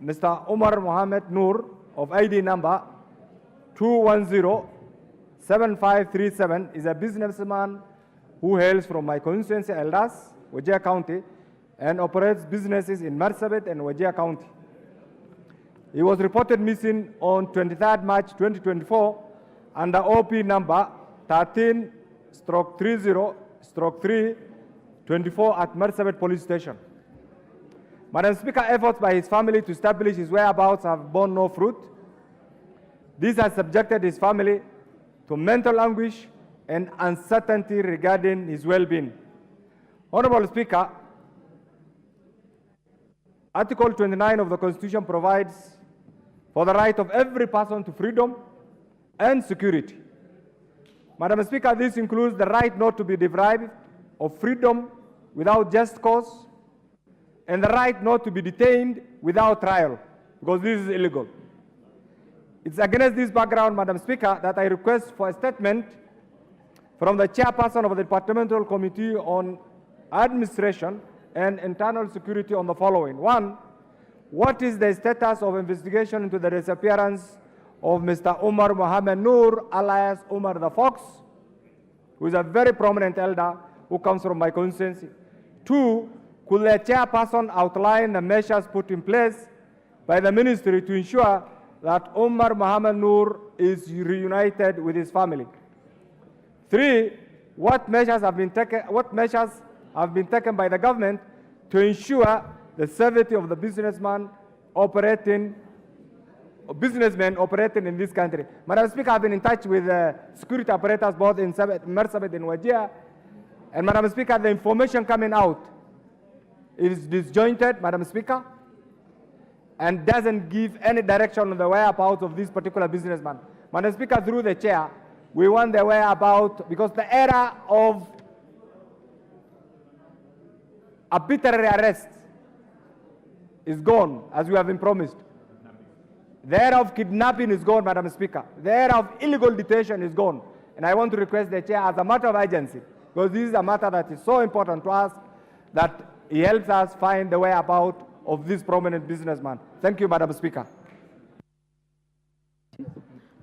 Mr. Omar Mohammed Noor of ID number 210-7537 is a businessman who hails from my constituency, Eldas, Wajir County, and operates businesses in Marsabit and Wajir County. He was reported missing on 23rd March 2024 under OP number 13/30/324 at Marsabit Police Station. Madam Speaker, efforts by his family to establish his whereabouts have borne no fruit. This has subjected his family to mental anguish and uncertainty regarding his well-being. Honorable Speaker, Article 29 of the Constitution provides for the right of every person to freedom and security. Madam Speaker, this includes the right not to be deprived of freedom without just cause and the right not to be detained without trial, because this is illegal. It's against this background, Madam Speaker, that I request for a statement from the Chairperson of the Departmental Committee on Administration and Internal Security on the following. One, what is the status of investigation into the disappearance of Mr. Omar Mohammed Noor, alias Omar the Fox, who is a very prominent elder who comes from my constituency? Two, could the Chairperson outline the measures put in place by the Ministry to ensure that Omar Mohammed Noor is reunited with his family? Three, what measures have been taken by the government to ensure the safety of the businessmen operating in this country? Madam Speaker, I've been in touch with security operators both in Marsabit and Wajir, and Madam Speaker, the information coming out is disjointed, Madam Speaker, and doesn't give any direction on the whereabouts of this particular businessman. Madam Speaker, through the chair, we want the whereabouts, because the era of arbitrary arrest is gone, as we have been promised. The era of kidnapping is gone, Madam Speaker. The era of illegal detention is gone. And I want to request the chair, as a matter of urgency, because this is a matter that is so important to us, that he helps us find the whereabouts of this prominent businessman. Thank you, Madam Speaker.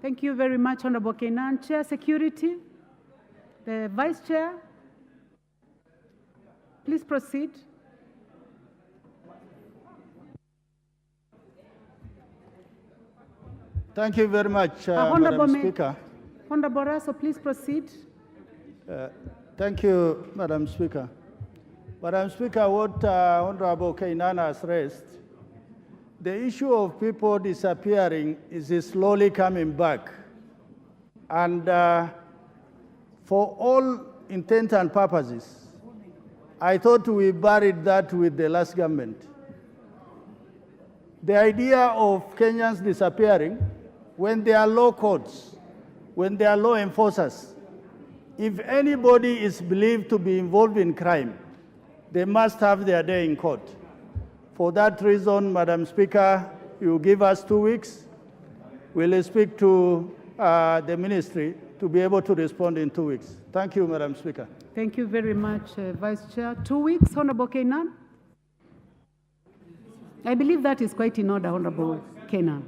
Thank you very much, Honorable Kenan. Chair Security, the Vice Chair, please proceed. Thank you very much, Madam Speaker. Honorable Raso, please proceed. Thank you, Madam Speaker. Madam Speaker, what Honorable Kainan has raised, the issue of people disappearing is slowly coming back. And for all intent and purposes, I thought we buried that with the last government. The idea of Kenyans disappearing, when they are law courts, when they are law enforcers, if anybody is believed to be involved in crime, they must have their day in court. For that reason, Madam Speaker, you give us 2 weeks. We'll speak to the ministry to be able to respond in 2 weeks. Thank you, Madam Speaker. Thank you very much, Vice Chair. 2 weeks, Honorable Kenan. I believe that is quite in order, Honorable Kenan.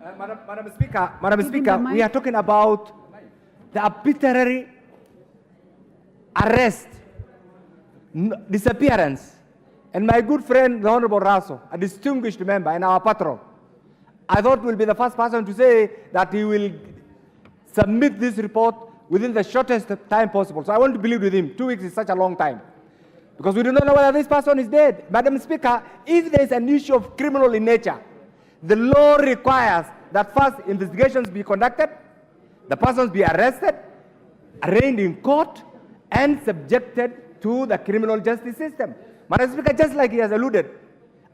Madam Speaker, we are talking about the arbitrary arrest, disappearance, and my good friend, the Honorable Raso, a distinguished member and our patron, I thought will be the first person to say that he will submit this report within the shortest time possible. So I want to believe with him. 2 weeks is such a long time. Because we do not know whether this person is dead. Madam Speaker, if there is an issue of criminal in nature, the law requires that first investigations be conducted, the persons be arrested, arraigned in court, and subjected to the criminal justice system. Madam Speaker, just like he has alluded,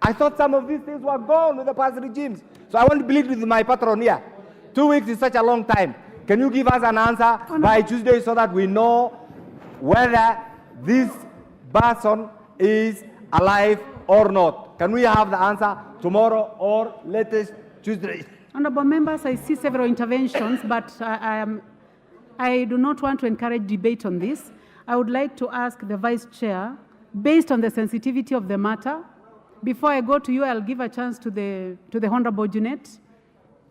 I thought some of these things were gone with the past regimes. So I want to believe with my patron here. 2 weeks is such a long time. Can you give us an answer by Tuesday so that we know whether this person is alive or not? Can we have the answer tomorrow or latest Tuesday? Honorable members, I see several interventions, but I do not want to encourage debate on this. I would like to ask the Vice Chair, based on the sensitivity of the matter, before I go to you, I'll give a chance to the Honorable Junet.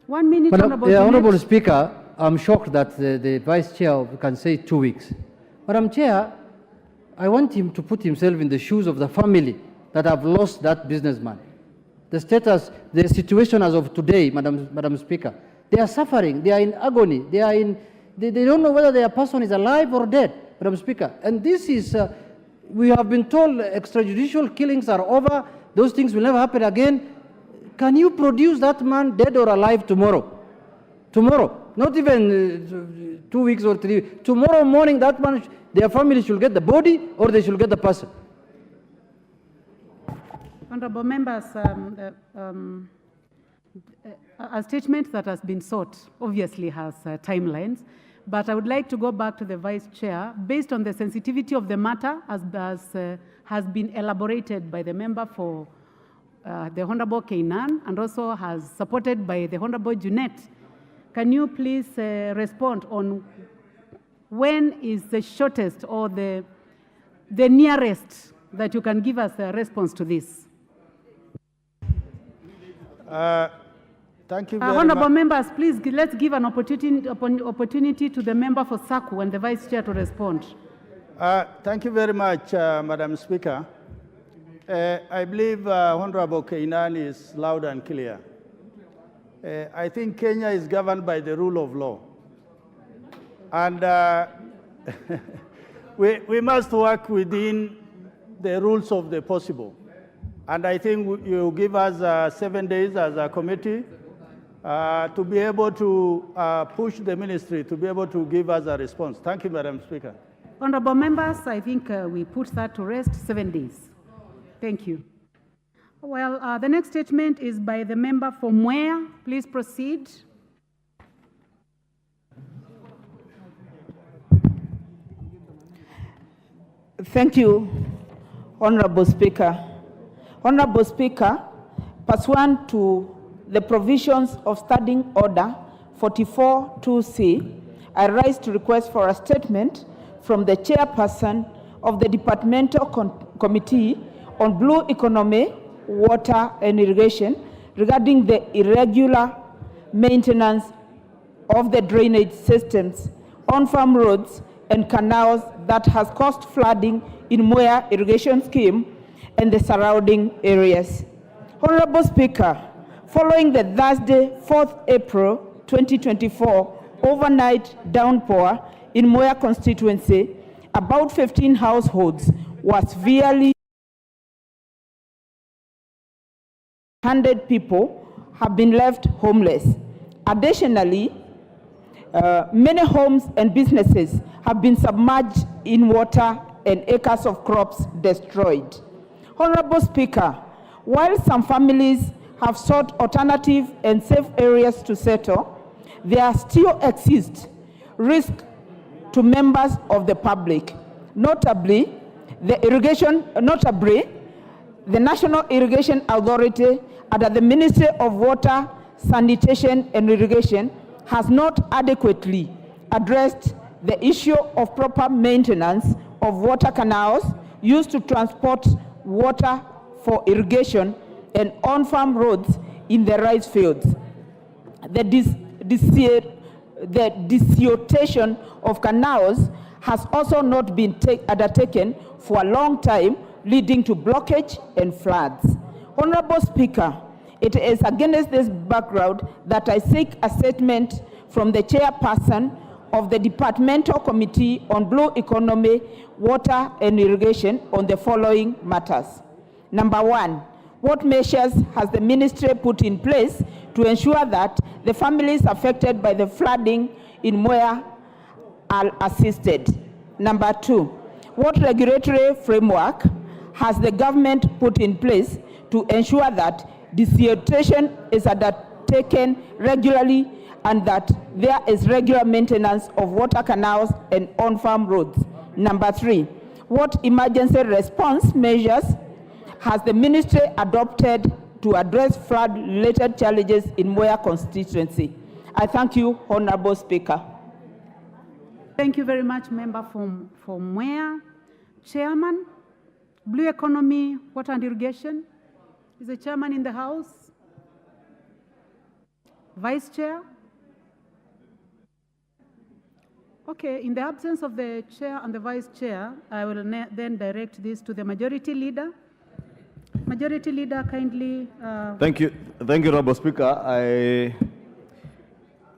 1 minute, Honorable Junet. Honorable Speaker, I'm shocked that the Vice Chair can say 2 weeks. Madam Chair, I want him to put himself in the shoes of the family that have lost that businessman. The status, the situation as of today, Madam Speaker, they are suffering, they are in agony, they don't know whether their person is alive or dead, Madam Speaker. And this is, we have been told extrajudicial killings are over, those things will never happen again. Can you produce that man dead or alive tomorrow? Tomorrow, not even 2 weeks or 3 weeks. Tomorrow morning, that man, their family should get the body or they should get the person. Honorable members, a statement that has been sought obviously has timelines, but I would like to go back to the Vice Chair based on the sensitivity of the matter as has been elaborated by the member for the Honorable Kainan and also has supported by the Honorable Junet. Can you please respond on when is the shortest or the nearest that you can give us a response to this? Thank you very Honorable much. members, please let's give an opportunity to the member for Saku and the Vice Chair to respond. Thank you very much, Madam Speaker. I believe Honorable Kainan is loud and clear. I think Kenya is governed by the rule of law. And we must work within the rules of the possible. And I think you give us 7 days as a committee to be able to push the ministry to be able to give us a response. Thank you, Madam Speaker. Honorable members, I think we put that to rest, 7 days. Thank you. Well, the next statement is by the member for Mwea. Please proceed. Thank you, Honorable Speaker. Honorable Speaker, pursuant to the provisions of Standing Order 44-2C, I rise to request for a statement from the chairperson of the Departmental Committee on Blue Economy, Water and Irrigation regarding the irregular maintenance of the drainage systems on farm roads and canals that has caused flooding in Mwea irrigation scheme and the surrounding areas. Honorable Speaker, following the Thursday, 4th April 2024 overnight downpour in Mwea constituency, about 15 households were severely 100 people have been left homeless. Additionally, many homes and businesses have been submerged in water and acres of crops destroyed. Honorable Speaker, while some families have sought alternative and safe areas to settle, there still exists risk to members of the public, notably the National Irrigation Authority under the Ministry of Water, Sanitation and Irrigation has not adequately addressed the issue of proper maintenance of water canals used to transport water for irrigation and on-farm roads in the rice fields. the desiltation of canals has also not been undertaken for a long time, leading to blockage and floods. Honorable Speaker, it is against this background that I seek a statement from the chairperson of the Departmental Committee on Blue Economy, Water and Irrigation on the following matters. Number one, what measures has the ministry put in place to ensure that the families affected by the flooding in Mwea are assisted? Number two, what regulatory framework has the government put in place to ensure that desiltation is undertaken regularly and that there is regular maintenance of water canals and on-farm roads? Number three, what emergency response measures has the ministry adopted to address flood-related challenges in Mwea constituency? I thank you, Honorable Speaker. Thank you very much, member from Mwea. Chairman, Blue Economy, Water and Irrigation. Is the chairman in the house? Vice Chair? Okay, in the absence of the chair and the vice chair, I will then direct this to the majority leader. Majority leader, kindly. Thank you, Honorable Speaker.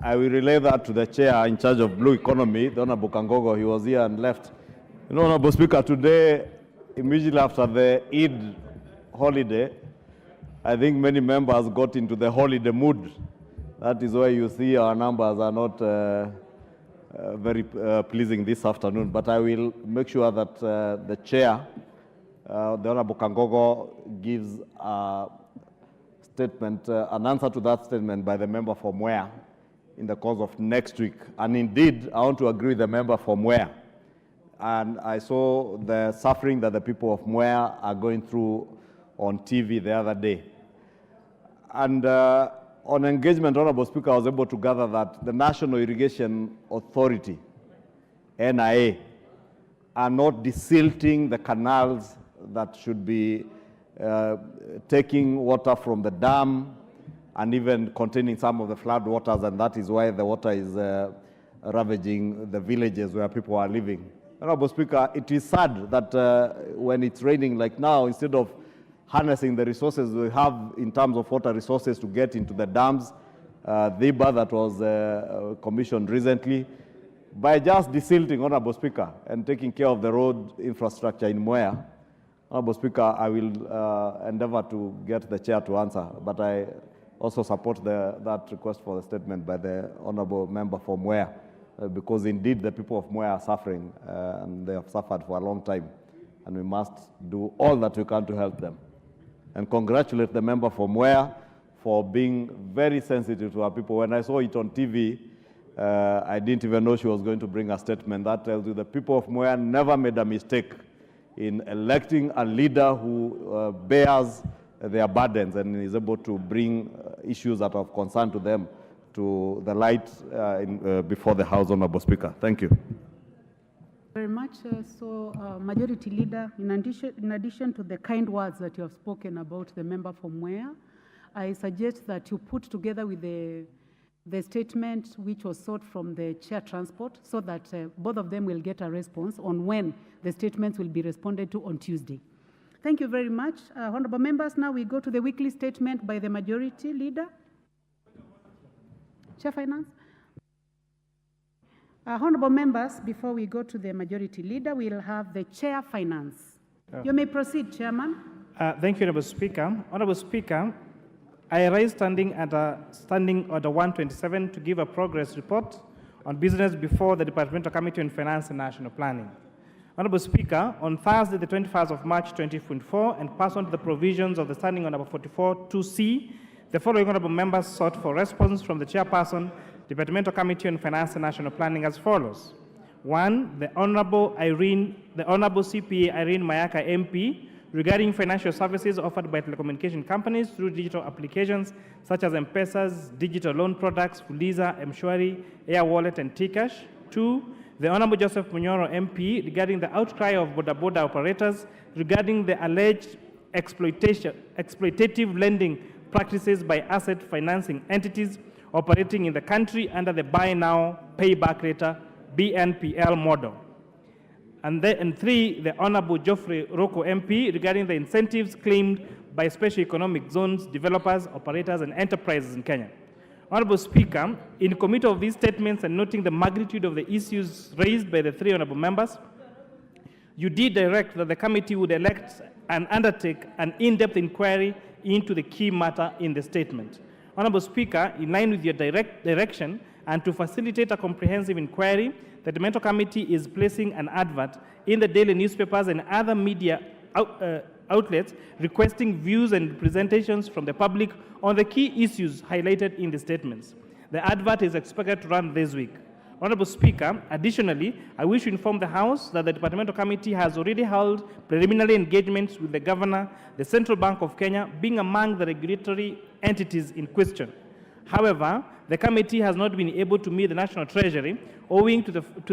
I will relay that to the chair in charge of Blue Economy, the Honorable Kangogo. He was here and left. You know, Honorable Speaker, today, immediately after the Eid holiday, I think many members got into the holiday mood. That is why you see our numbers are not very pleasing this afternoon. But I will make sure that the chair, the Honorable Kangogo, gives a statement, an answer to that statement by the member from Mwea in the course of next week. And indeed, I want to agree with the member from Mwea. And I saw the suffering that the people of Mwea are going through on TV the other day. And on engagement, Honorable Speaker, I was able to gather that the National Irrigation Authority, NIA, are not desilting the canals that should be taking water from the dam and even containing some of the flood waters, and that is why the water is ravaging the villages where people are living. Honorable Speaker, it is sad that when it's raining like now, instead of harnessing the resources we have in terms of water resources to get into the dams, the bar that was commissioned recently, by just desilting, Honorable Speaker, and taking care of the road infrastructure in Mwea. Honorable Speaker, I will endeavor to get the chair to answer, but I also support that request for the statement by the Honorable member for Mwea, because indeed the people of Mwea are suffering, and they have suffered for a long time, and we must do all that we can to help them. And congratulate the member from Mwea for being very sensitive to our people. When I saw it on TV, I didn't even know she was going to bring a statement. That tells you the people of Mwea never made a mistake in electing a leader who bears their burdens and is able to bring issues that are of concern to them to the light before the House, Honorable Speaker. Thank you. Very much. Majority Leader, in addition to the kind words that you have spoken about the member from Mwea, I suggest that you put together with the statement which was sought from the Chair Transport, so that both of them will get a response on when the statements will be responded to on Tuesday. Thank you very much. Honorable members, now we go to the weekly statement by the Majority Leader. Chair Finance. Honorable members, before we go to the Majority Leader, we'll have the Chair Finance. You may proceed, Chairman. Thank you, Honorable Speaker. Honorable Speaker, I rise standing Order 127 to give a progress report on business before the Departmental Committee on Finance and National Planning. Honorable Speaker, on Thursday, the 21st of March 2024, and pursuant to the provisions of the Standing Order 44-2C, the following honorable members sought for response from the Chairperson, Departmental Committee on Finance and National Planning as follows. One, the Honorable CPA Irene Mayaka MP, regarding financial services offered by telecommunication companies through digital applications such as M-Pesa's digital loan products, Fuliza, M-Shwari, Air Wallet, and Tcash. Two, the Honorable Joseph Munyoro MP, regarding the outcry of border operators regarding the alleged exploitative lending practices by asset financing entities operating in the country under the Buy Now, Pay Back Later BNPL model. And three, the Honorable Geoffrey Rocco MP regarding the incentives claimed by special economic zones, developers, operators, and enterprises in Kenya. Honorable Speaker, in committee of these statements and noting the magnitude of the issues raised by the three honorable members, you did direct that the committee would elect and undertake an in-depth inquiry into the key matter in the statement. Honorable Speaker, in line with your direction and to facilitate a comprehensive inquiry, the Departmental Committee is placing an advert in the daily newspapers and other media outlets requesting views and presentations from the public on the key issues highlighted in the statements. The advert is expected to run this week. Honorable Speaker, additionally, I wish to inform the House that the Departmental Committee has already held preliminary engagements with the Governor, the Central Bank of Kenya, being among the regulatory entities in question. However, the committee has not been able to meet the National Treasury owing to the fact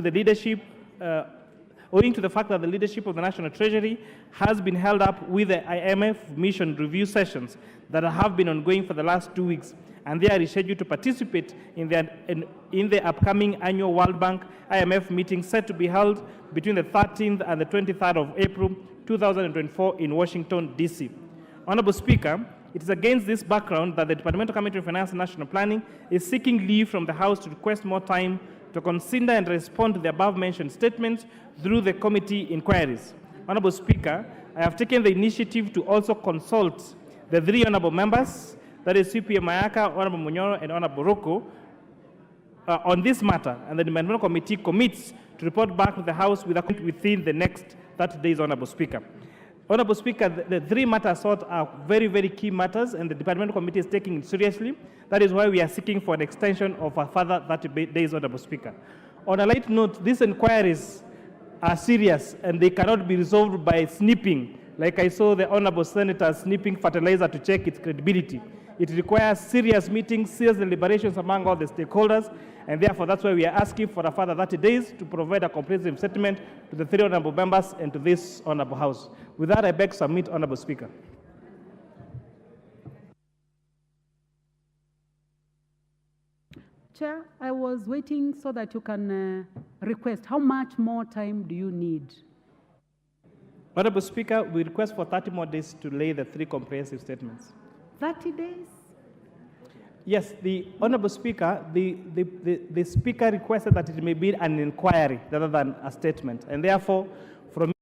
that the leadership of the National Treasury has been held up with the IMF mission review sessions that have been ongoing for the last 2 weeks, and they are scheduled to participate in the upcoming annual World Bank IMF meeting set to be held between the 13th and the 23rd of April 2024 in Washington, D.C. Honorable Speaker, it is against this background that the Departmental Committee on Finance and National Planning is seeking leave from the House to request more time to consider and respond to the above-mentioned statements through the committee inquiries. Honorable Speaker, I have taken the initiative to also consult the three honorable members, that is CPA Mayaka, Honorable Munyoro, and Honorable Rocco, on this matter, and the Departmental Committee commits to report back to the House within the next 30 days, Honorable Speaker. Honorable Speaker, the three matters sought are very, very key matters, and the Departmental Committee is taking it seriously. That is why we are seeking for an extension of a further 30 days, Honorable Speaker. On a light note, these inquiries are serious, and they cannot be resolved by snipping, like I saw the Honorable Senator snipping fertilizer to check its credibility. It requires serious meetings, serious deliberations among all the stakeholders, and therefore that's why we are asking for a further 30 days to provide a comprehensive settlement to the three honorable members and to this honorable House. With that, I beg to submit, Honorable Speaker. Chair, I was waiting so that you can request. How much more time do you need? Honorable Speaker, we request for 30 more days to lay the three comprehensive statements. 30 days? Yes, the Honorable Speaker, the Speaker requested that it may be an inquiry rather than a statement, and therefore, from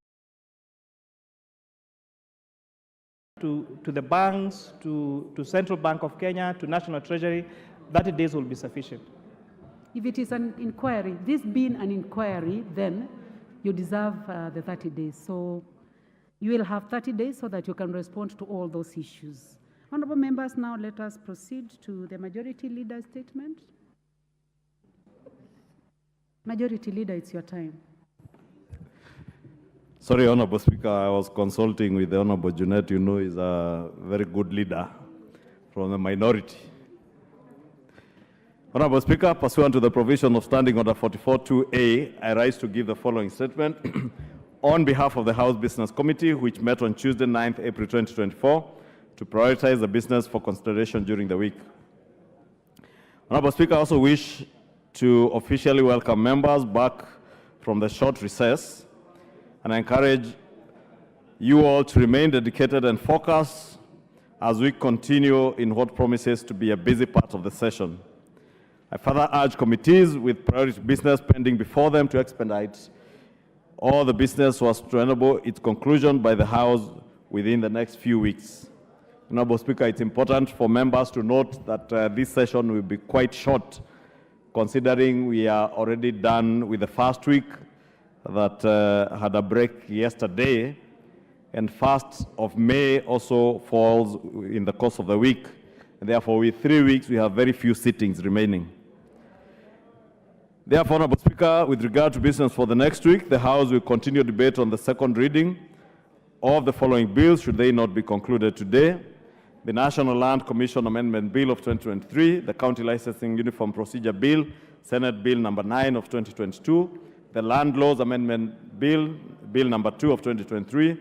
to the banks, to Central Bank of Kenya, to National Treasury, 30 days will be sufficient. If it is an inquiry, this being an inquiry, then you deserve the 30 days. So you will have 30 days so that you can respond to all those issues. Honorable members, now let us proceed to the Majority Leader's statement. Majority Leader, it's your time. Sorry, Honorable Speaker, I was consulting with the Honorable Junet, you know, is a very good leader from the minority. Honorable Speaker, pursuant to the provision of Standing Order 44.2a, I rise to give the following statement on behalf of the House Business Committee, which met on Tuesday, 9th April 2024, to prioritize the business for consideration during the week. Honorable Speaker, I also wish to officially welcome members back from the short recess, and I encourage you all to remain dedicated and focused as we continue in what promises to be a busy part of the session. I further urge committees with priority business pending before them to expedite all the business was to enable its conclusion by the House within the next few weeks. Honorable Speaker, it's important for members to note that this session will be quite short, considering we are already done with the first week that had a break yesterday, and 1st of May also falls in the course of the week. And therefore, with 3 weeks, we have very few sittings remaining. Therefore, Honorable Speaker, with regard to business for the next week, the House will continue debate on the second reading of the following bills, should they not be concluded today: the National Land Commission Amendment Bill of 2023, the County Licensing Uniform Procedure Bill, Senate Bill number 9 of 2022, the Land Laws Amendment Bill, Bill number 2 of 2023,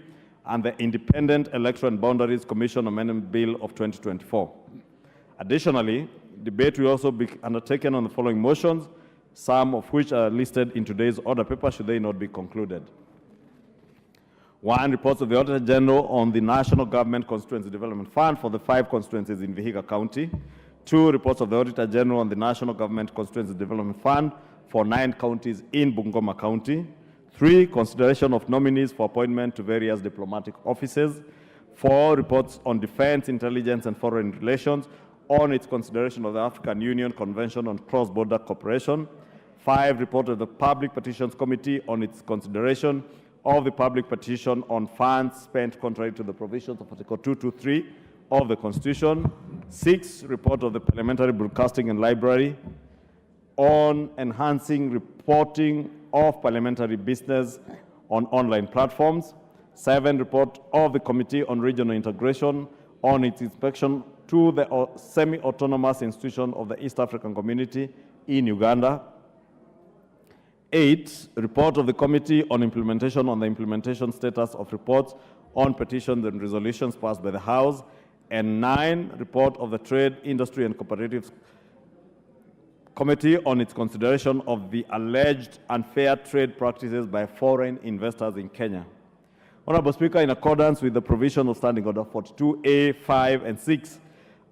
and the Independent Electoral and Boundaries Commission Amendment Bill of 2024. Additionally, Debate will also be undertaken on the following motions, some of which are listed in today's order paper should they not be concluded. 1. Reports of the Auditor General on the National Government Constituency Development Fund for the 5 constituencies in Vihiga County. 2. Reports of the Auditor General on the National Government Constituency Development Fund for 9 counties in Bungoma County. 3. Consideration of nominees for appointment to various diplomatic offices. 4. Reports on defense, intelligence, and foreign relations on its consideration of the African Union Convention on Cross-Border Cooperation. 5. Report of the Public Petitions Committee on its consideration of the public petition on funds spent contrary to the provisions of Article 223 of the Constitution. 6. Report of the Parliamentary Broadcasting and Library on enhancing reporting of parliamentary business on online platforms. 7. Report of the Committee on Regional Integration on its inspection to the semi-autonomous institution of the East African Community in Uganda. 8. Report of the Committee on Implementation on the implementation status of reports on petitions and resolutions passed by the House. And 9. Report of the Trade, Industry and Cooperatives Committee on its consideration of the alleged unfair trade practices by foreign investors in Kenya. Honorable Speaker, in accordance with the provision of Standing Order 42A, 5, and 6,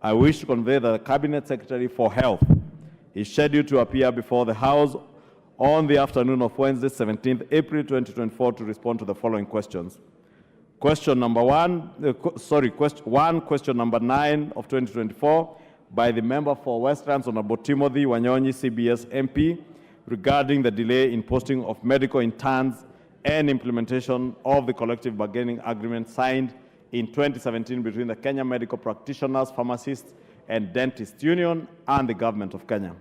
I wish to convey that the Cabinet Secretary for Health is scheduled to appear before the House on the afternoon of Wednesday, 17th April 2024, to respond to the following questions. Question number 1, question number 9 of 2024 by the member for Westlands, Honorable Timothy Wanyonyi, CBS MP, regarding the delay in posting of medical interns and implementation of the collective bargaining agreement signed in 2017 between the Kenya Medical Practitioners, Pharmacists, and Dentists Union and the Government of Kenya.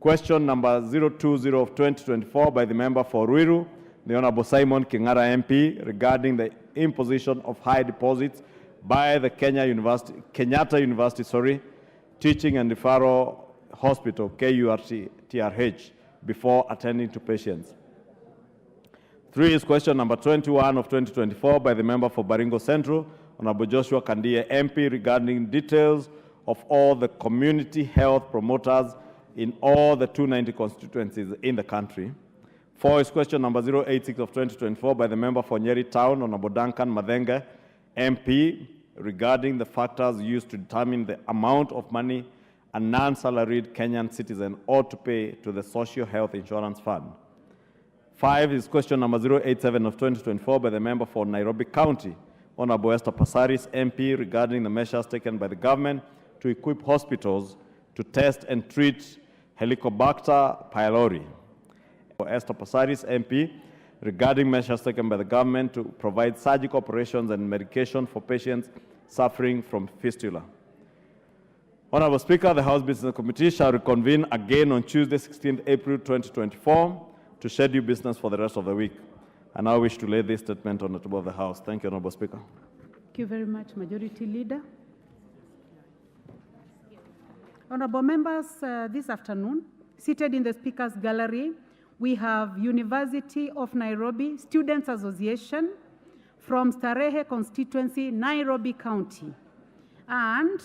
Question number 020 of 2024 by the member for Ruiru, the Honorable Simon Kingara MP, regarding the imposition of high deposits by the Kenyatta University Teaching and Referral Hospital, KURTRH, before attending to patients. 3 is question number 21 of 2024 by the member for Baringo Central, Honorable Joshua Kandie MP, regarding details of all the community health promoters in all the 290 constituencies in the country. 4 is question number 086 of 2024 by the member for Nyeri Town, Honorable Duncan Mathenge MP, regarding the factors used to determine the amount of money a non-salaried Kenyan citizen ought to pay to the Social Health Insurance Fund. 5 is question number 087 of 2024 by the member for Nairobi County, Honorable Esther Passaris MP, regarding the measures taken by the government to equip hospitals to test and treat Helicobacter pylori. Esther Passaris MP, regarding measures taken by the government to provide surgical operations and medication for patients suffering from fistula. Honorable Speaker, the House Business Committee shall reconvene again on Tuesday, 16th April 2024 to schedule business for the rest of the week. I now wish to lay this statement on the table of the House. Thank you, Honorable Speaker. Thank you very much, Majority Leader. Honorable members, this afternoon, seated in the Speaker's Gallery, we have University of Nairobi Students Association from Starehe Constituency, Nairobi County, and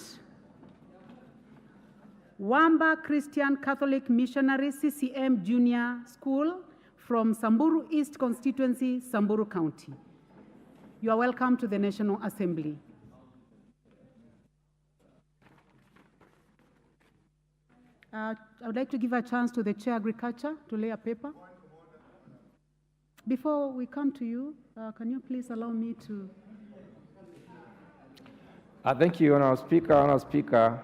Wamba Christian Catholic Missionary CCM Junior School from Samburu East Constituency, Samburu County. You are welcome to the National Assembly. I would like to give a chance to the Chair Agriculture to lay a paper. Before we come to you, can you please allow me to... Thank you, Honourable Speaker. Honourable Speaker,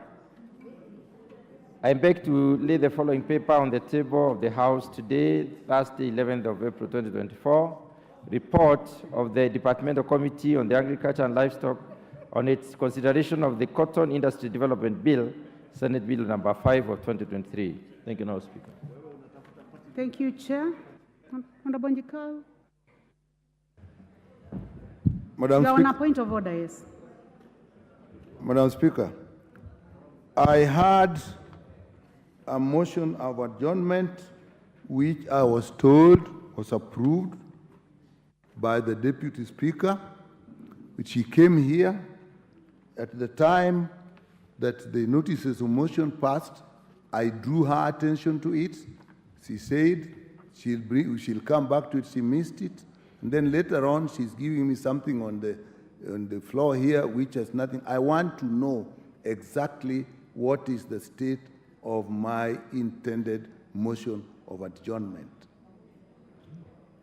I beg to lay the following paper on the table of the House today, Thursday, 11th of April 2024, report of the Departmental Committee on the Agriculture and Livestock on its consideration of the Cotton Industry Development Bill, Senate Bill number 5 of 2023. Thank you, Honourable Speaker. Thank you, Chair. Honourable Njikau. Madam You are Speaker, on a point of order, yes. Madam Speaker, I had a motion of adjournment which I was told was approved by the Deputy Speaker, which he came here at the time that the notices of motion passed. I drew her attention to it. She said she'll come back to it. She missed it. And then later on, she's giving me something on the floor here, which has nothing. I want to know exactly what is the state of my intended motion of adjournment.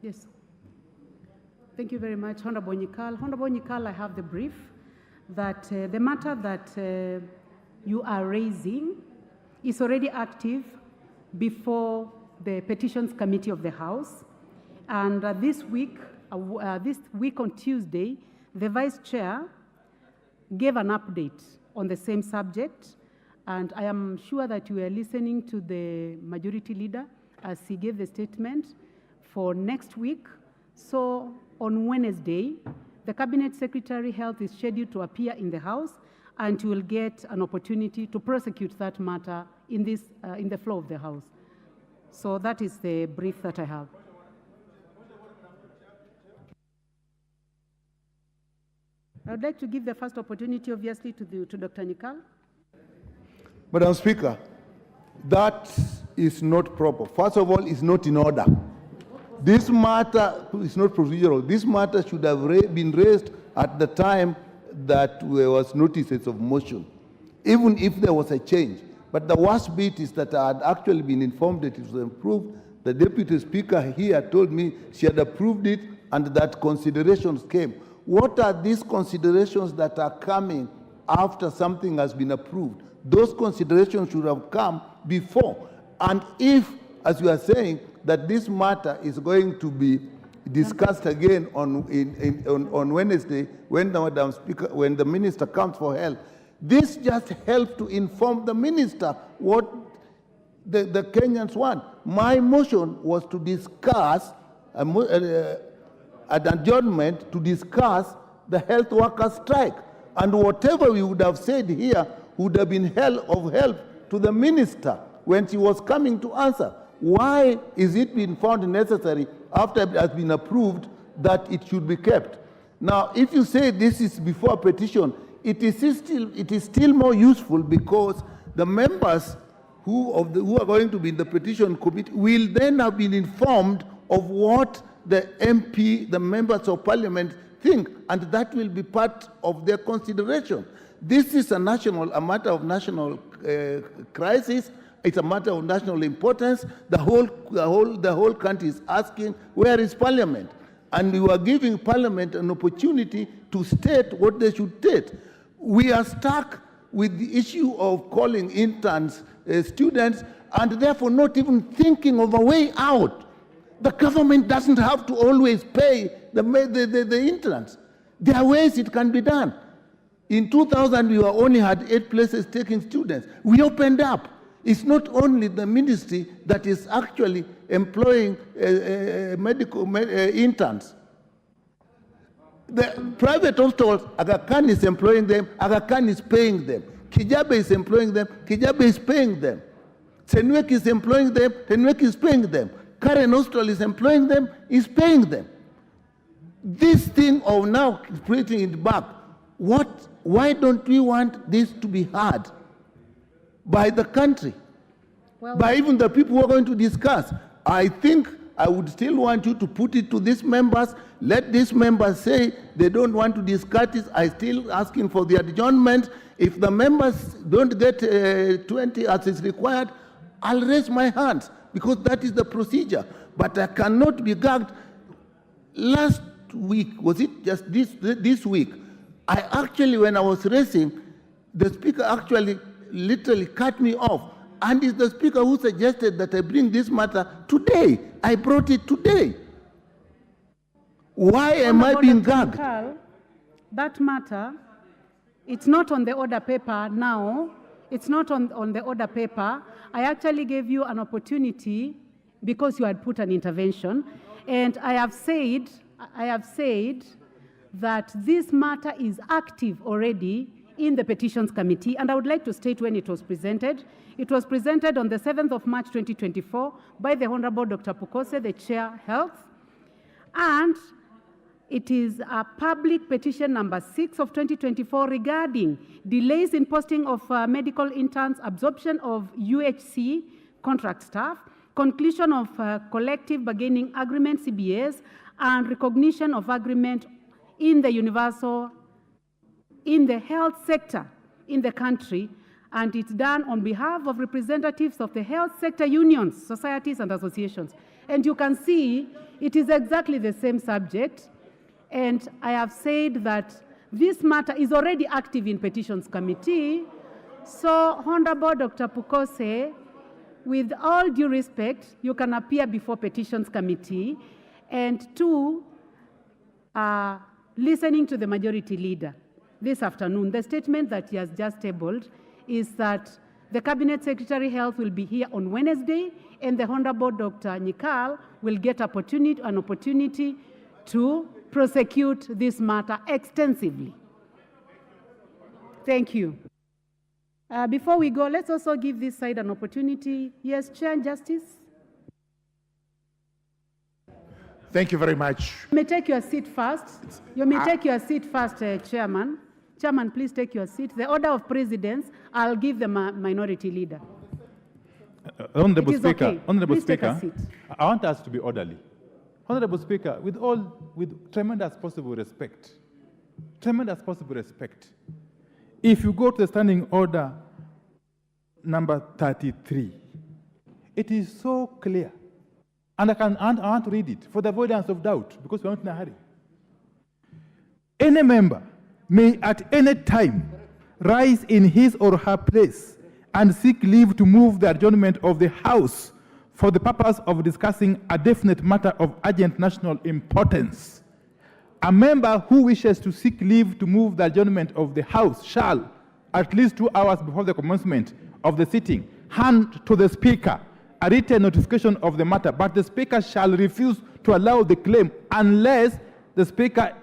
Yes. Thank you very much, Honorable Nyikal. Honorable Nyikal, I have the brief that the matter that you are raising is already active before the Petitions Committee of the House. And this week on Tuesday, the Vice Chair gave an update on the same subject. And I am sure that you are listening to the Majority Leader as he gave the statement for next week. So on Wednesday, the Cabinet Secretary Health is scheduled to appear in the House, and you will get an opportunity to prosecute that matter in the floor of the House. So that is the brief that I have. I would like to give the first opportunity, obviously, to Dr. Nyikal. Madam Speaker, that is not proper. First of all, it's not in order. This matter is not procedural. This matter should have been raised at the time that there was notices of motion, even if there was a change. But the worst bit is that I had actually been informed that it was approved. The Deputy Speaker here told me she had approved it and that considerations came. What are these considerations that are coming after something has been approved? Those considerations should have come before. And if, as you are saying, that this matter is going to be discussed again on Wednesday when the Minister comes for health, this just helps to inform the Minister what the Kenyans want. My motion was to discuss an adjournment to discuss the health workers' strike. And whatever we would have said here would have been of help to the Minister when she was coming to answer. Why is it being found necessary after it has been approved that it should be kept? Now, if you say this is before a petition, it is still more useful because the members who are going to be in the petition committee will then have been informed of what the MP, the members of parliament think, and that will be part of their consideration. This is a matter of national crisis. It's a matter of national importance. The whole country is asking, where is Parliament? And you are giving Parliament an opportunity to state what they should state. We are stuck with the issue of calling interns students, and therefore not even thinking of a way out. The government doesn't have to always pay the interns. There are ways it can be done. In 2000, we only had 8 places taking students. We opened up. It's not only the ministry that is actually employing medical interns. The private hospitals, Aga Khan is employing them, Aga Khan is paying them. Kijabe is employing them, Kijabe is paying them. Senwek is employing them, Senwek is paying them. Karen Hospital is employing them, is paying them. This thing of now creating it back, why don't we want this to be heard by the country, by even the people who are going to discuss? I think I would still want you to put it to these members. Let these members say they don't want to discuss it. I'm still asking for the adjournment. If the members don't get 20 as is required, I'll raise my hands because that is the procedure. But I cannot be gagged. Last week, was it just this week? I actually, when I was raising, the speaker actually literally cut me off. And it's the speaker who suggested that I bring this matter today. I brought it today. Why am I being gagged? That matter, it's not on the order paper now. It's not on the order paper. I actually gave you an opportunity because you had put an intervention. And I have said that this matter is active already in the Petitions Committee, and I would like to state when it was presented. It was presented on the 7th of March 2024 by the Honorable Dr. Pukose, the Chair Health, and It is a public petition number 6 of 2024 regarding delays in posting of medical interns, absorption of UHC contract staff, conclusion of collective bargaining agreement CBAs, and recognition of agreement in the health sector in the country, and it's done on behalf of representatives of the health sector unions, societies, and associations. And you can see it is exactly the same subject, and I have said that this matter is already active in Petitions Committee. So, Honorable Dr. Pukose, with all due respect, you can appear before Petitions Committee, and two, listening to the Majority Leader this afternoon. The statement that he has just tabled is that the Cabinet Secretary Health will be here on Wednesday, and the Honorable Dr. Nyikal will get an opportunity to prosecute this matter extensively. Thank you. Before we go, let's also give this side an opportunity. Yes, Chair and Justice. Thank you very much. You may take your seat first. You may take your seat first, Chairman. Chairman, please take your seat. The order of precedence, I'll give the Minority Leader. Honorable Speaker, okay. Honorable Please take a Speaker, seat. I want us to be orderly. Honorable Speaker, with tremendous possible respect, if you go to the standing order number 33, it is so clear, and I want to read it for the avoidance of doubt, because we're not in a hurry. Any member may at any time rise in his or her place and seek leave to move the adjournment of the House for the purpose of discussing a definite matter of urgent national importance. A member who wishes to seek leave to move the adjournment of the House shall, at least 2 hours before the commencement of the sitting, hand to the Speaker a written notification of the matter, but the Speaker shall refuse to allow the claim unless the Speaker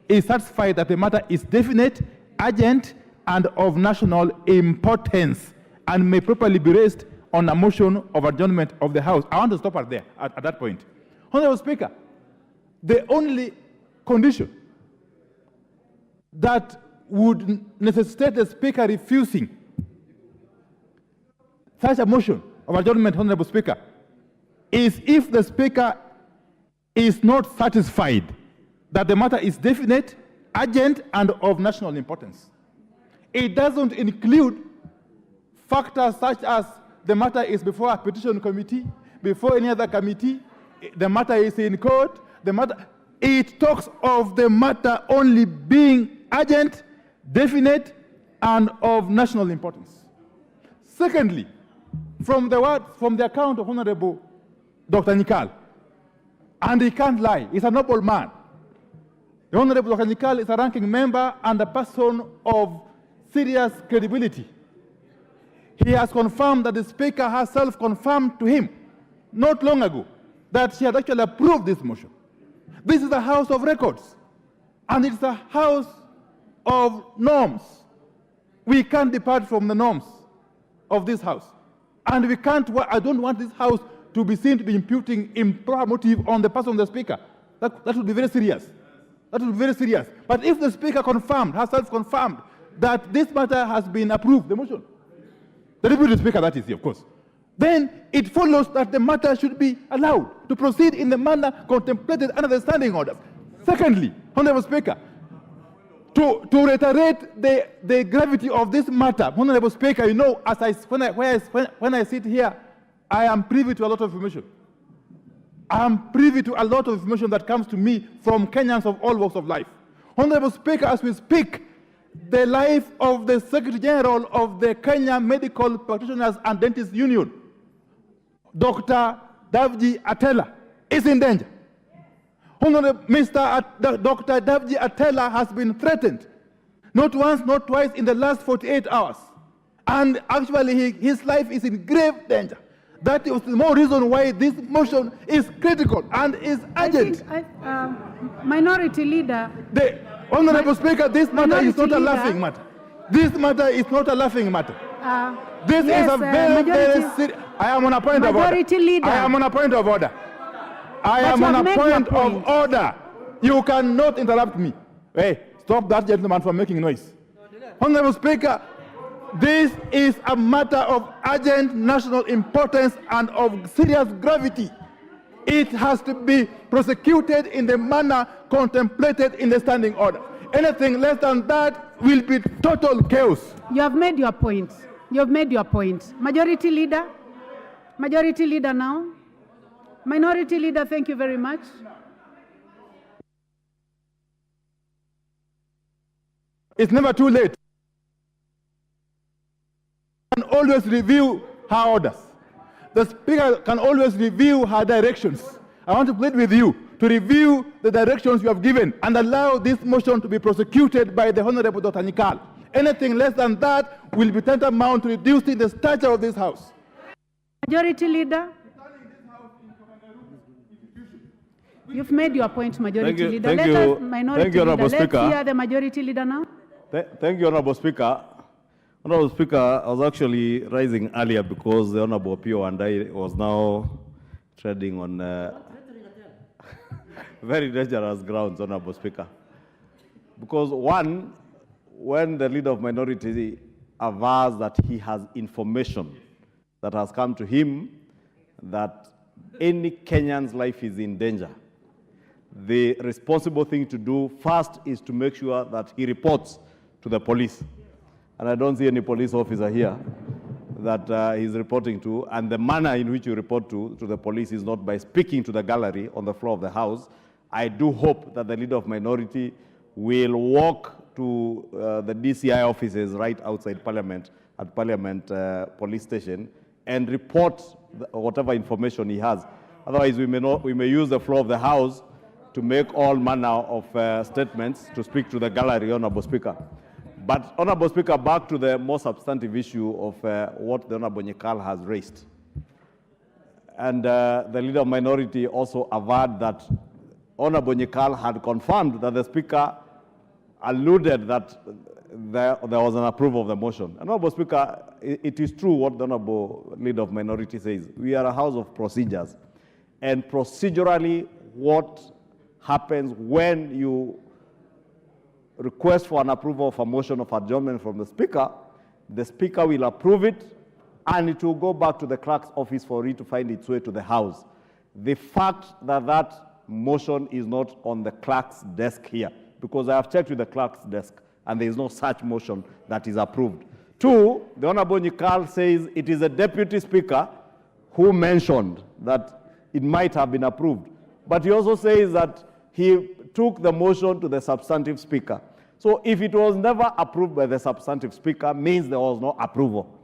is satisfied that the matter is definite, urgent, and of national importance, and may properly be raised on a motion of adjournment of the House. I want to stop at that point. Honorable Speaker, the only condition that would necessitate the Speaker refusing such a motion of adjournment, Honorable Speaker, is if the Speaker is not satisfied that the matter is definite, urgent, and of national importance. It doesn't include factors such as the matter is before a petition committee, before any other committee, the matter is in court, it talks of the matter only being urgent, definite, and of national importance. Secondly, from the account of Honorable Dr. Nyikal, and he can't lie, he's a noble man. The Honorable Dr. Nyikal is a ranking member and a person of serious credibility. He has confirmed that the Speaker herself confirmed to him not long ago that she had actually approved this motion. This is a House of records, and it's a House of norms. We can't depart from the norms of this House. And we can't, I don't want this House to be seen to be imputing improper motive on the person of the Speaker. That would be very serious. That would be very serious. But if the Speaker herself confirmed that this matter has been approved, the motion, the Deputy Speaker, that is, of course, then it follows that the matter should be allowed to proceed in the manner contemplated under the standing orders. Secondly, Honorable Speaker, to reiterate the gravity of this matter, Honorable Speaker, you know, when I sit here, I am privy to a lot of information. I am privy to a lot of information that comes to me from Kenyans of all walks of life. Honorable Speaker, as we speak, the life of the Secretary General of the Kenya Medical Practitioners and Dentists Union, Dr. Davji Atela, is in danger. Honorable Dr. Davji Atela has been threatened, not once, not twice, in the last 48 hours. And actually, his life is in grave danger. That is the more reason why this motion is critical and is urgent. Minority Leader. Honorable Speaker, this matter is not a laughing matter. This matter is not a laughing matter. This is a very, very serious. I am on a point of order. Leader. I am on a point of order. I am on a point of order. You cannot interrupt me. Hey, stop that gentleman from making noise. Honorable Speaker, this is a matter of urgent national importance and of serious gravity. It has to be prosecuted in the manner contemplated in the standing order. Anything less than that will be total chaos. You have made your point. You have made your point. Majority Leader? Majority Leader now? Minority Leader, thank you very much. It's never too late. Can always review her orders. The Speaker can always review her directions. I want to plead with you to review the directions you have given and allow this motion to be prosecuted by the Honorable Dr. Nikal. Anything less than that will be tantamount to reducing the stature of this House. Majority Leader? You've made your point, Majority Leader. Thank Let you. us, Minority Thank you, Leader. Honorable Let's Speaker. hear the Majority Leader now. Thank you, Honorable Speaker. Honorable Speaker, I was actually rising earlier because the Honorable Pio and I was now treading on very dangerous grounds, Honorable Speaker. Because one, when the leader of minority avers that he has information that has come to him that any Kenyan's life is in danger, the responsible thing to do first is to make sure that he reports to the police. And I don't see any police officer here that he's reporting to. And the manner in which you report to the police is not by speaking to the gallery on the floor of the House. I do hope that the leader of minority will walk to the DCI offices right outside Parliament, at Parliament Police Station, and report whatever information he has. Otherwise, we may use the floor of the House to make all manner of statements to speak to the gallery, Honorable Speaker. But, Honorable Speaker, back to the more substantive issue of what the Honorable Nikal has raised. And the leader of minority also averred that Honorable Nikal had confirmed that the Speaker alluded that there was an approval of the motion. Honorable Speaker, it is true what the Honorable leader of minority says. We are a house of procedures. And procedurally, what happens when you request for an approval of a motion of adjournment from the Speaker will approve it, and it will go back to the clerk's office for it to find its way to the House. The fact that that motion is not on the clerk's desk here, because I have checked with the clerk's desk, and there is no such motion that is approved. Two, the Honorable Nikal says it is a deputy speaker who mentioned that it might have been approved. But he also says that he took the motion to the substantive speaker. So if it was never approved by the substantive speaker, means there was no approval.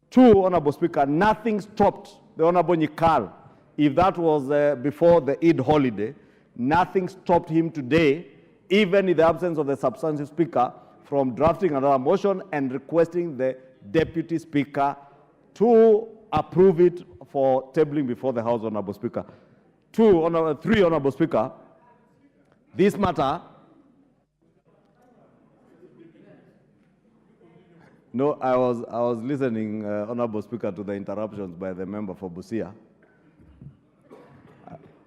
Two, Honorable Speaker, nothing stopped the Honorable Nikal. If that was before the Eid holiday, nothing stopped him today, even in the absence of the substantive speaker, from drafting another motion and requesting the deputy speaker to approve it for tabling before the House, Honorable Speaker. Three, Honorable Speaker, this matter, no, I was listening, Honorable Speaker, to the interruptions by the member for Busia.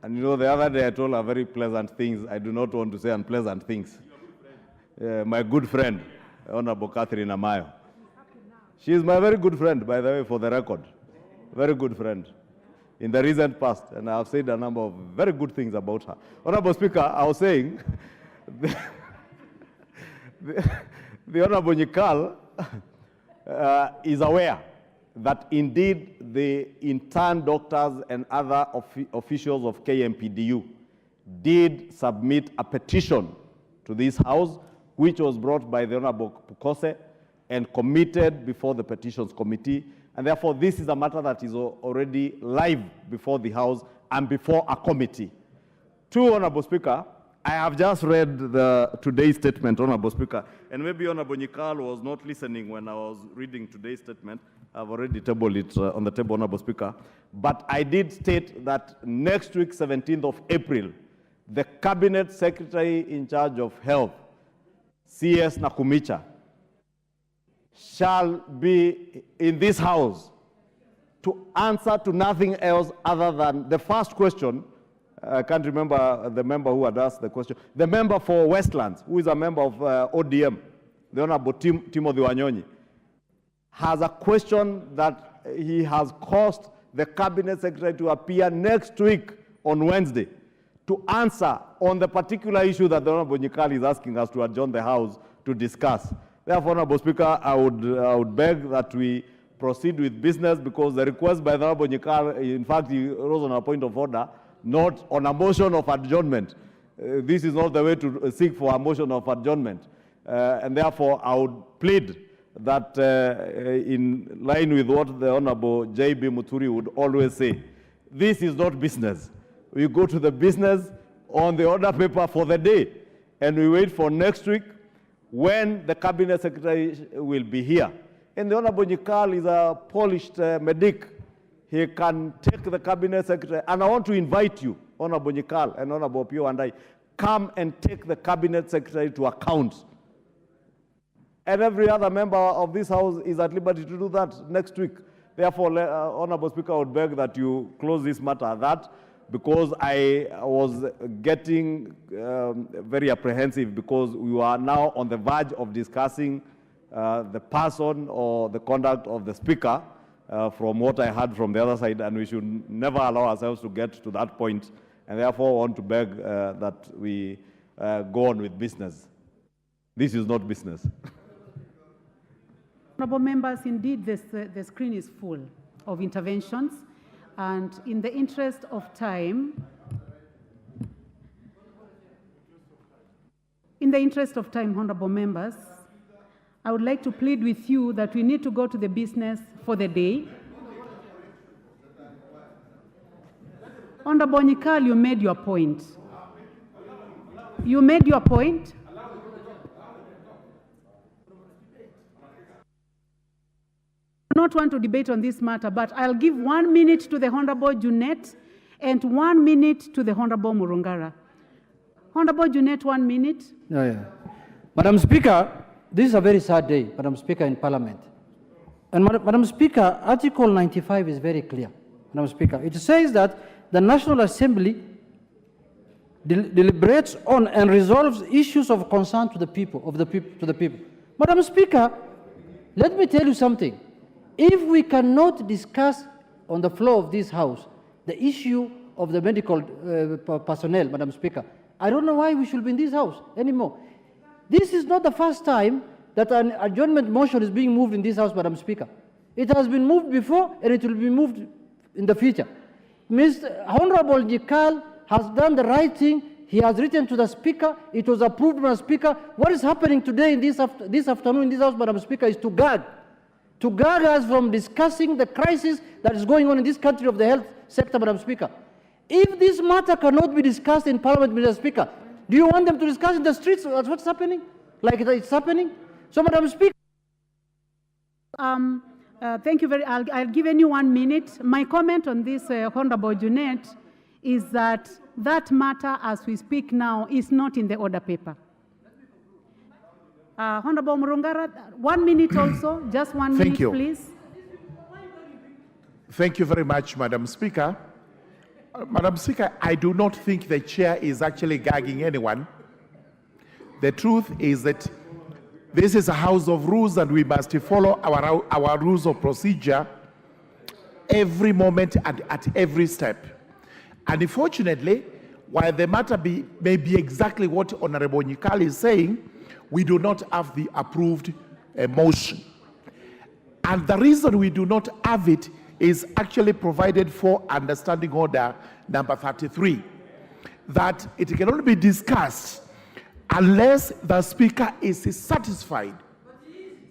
And you know, the other day I told her very pleasant things. I do not want to say unpleasant things. My good friend, Honorable Catherine Amayo. She is my very good friend, by the way, for the record. Very good friend in the recent past, and I have said a number of very good things about her. Honorable Speaker, I was saying, the Honorable Nikal is aware that indeed the intern doctors and other officials of KMPDU did submit a petition to this House, which was brought by the Honorable Pukose and committed before the Petitions Committee. And therefore, this is a matter that is already live before the House and before a committee. Two, Honorable Speaker, I have just read today's statement, Honorable Speaker, and maybe Honorable Nikal was not listening when I was reading today's statement. I've already tabled it on the table, Honorable Speaker. But I did state that next week, 17th of April, the Cabinet Secretary in charge of Health, CS Nakumicha, shall be in this House to answer to nothing else other than the first question I can't remember the member who had asked the question. The member for Westlands, who is a member of ODM, the Honorable Timothy Wanyonyi, has a question that he has caused the Cabinet Secretary to appear next week on Wednesday to answer on the particular issue that the Honorable Nyikali is asking us to adjourn the House to discuss. Therefore, Honorable Speaker, I would beg that we proceed with business, because the request by the Honorable Nyikali, in fact, he rose on a point of order, not on a motion of adjournment. This is not the way to seek for a motion of adjournment. And therefore, I would plead that in line with what the Honorable J.B. Muturi would always say, this is not business. We go to the business on the order paper for the day, and we wait for next week when the Cabinet Secretary will be here. And the Honorable Nyikal is a polished medic. He can take the Cabinet Secretary, and I want to invite you, Honorable Nyikal and Honorable Pio and I, come and take the Cabinet Secretary to account. And every other member of this House is at liberty to do that next week. Therefore, Honorable Speaker, I would beg that you close this matter at that, because I was getting very apprehensive, because we are now on the verge of discussing the person or the conduct of the Speaker from what I heard from the other side, and we should never allow ourselves to get to that point. And therefore, I want to beg that we go on with business. This is not business. Honorable members, indeed, the screen is full of interventions. And in the interest of time, honorable members, I would like to plead with you that we need to go to the business for the day. Honorable Nyikal, you made your point. You made your point. I do not want to debate on this matter, but I'll give 1 minute to the Honorable Junet and 1 minute to the Honorable Murungara. Honorable Junet, 1 minute. Madam Speaker, this is a very sad day, Madam Speaker, in Parliament. And Madam Speaker, Article 95 is very clear, Madam Speaker. It says that the National Assembly deliberates on and resolves issues of concern to the people, Madam Speaker, let me tell you something. If we cannot discuss on the floor of this House the issue of the medical personnel, Madam Speaker, I don't know why we should be in this House anymore. This is not the first time that an adjournment motion is being moved in this House, Madam Speaker. It has been moved before, and it will be moved in the future. Mr. Honorable Nyikal has done the right thing. He has written to the Speaker. It was approved by the Speaker. What is happening today in this afternoon in this House, Madam Speaker, is to guard us from discussing the crisis that is going on in this country of the health sector, Madam Speaker. If this matter cannot be discussed in Parliament, Mr. Speaker, do you want them to discuss in the streets? That's what's happening? Like it's happening? So, Madam Speaker. Thank you very much. I'll give you 1 minute. My comment on this, Honorable Junet, is that that matter, as we speak now, is not in the order paper. Honorable Murungara, 1 minute also, just 1 minute, please. Thank you very much, Madam Speaker. Madam Speaker, I do not think the chair is actually gagging anyone. The truth is that this is a house of rules, and we must follow our rules of procedure every moment and at every step. And unfortunately, while the matter may be exactly what Honorable Nyikal is saying, we do not have the approved motion. And the reason we do not have it is actually provided for under Standing Order number 33, that it can only be discussed unless the Speaker is satisfied.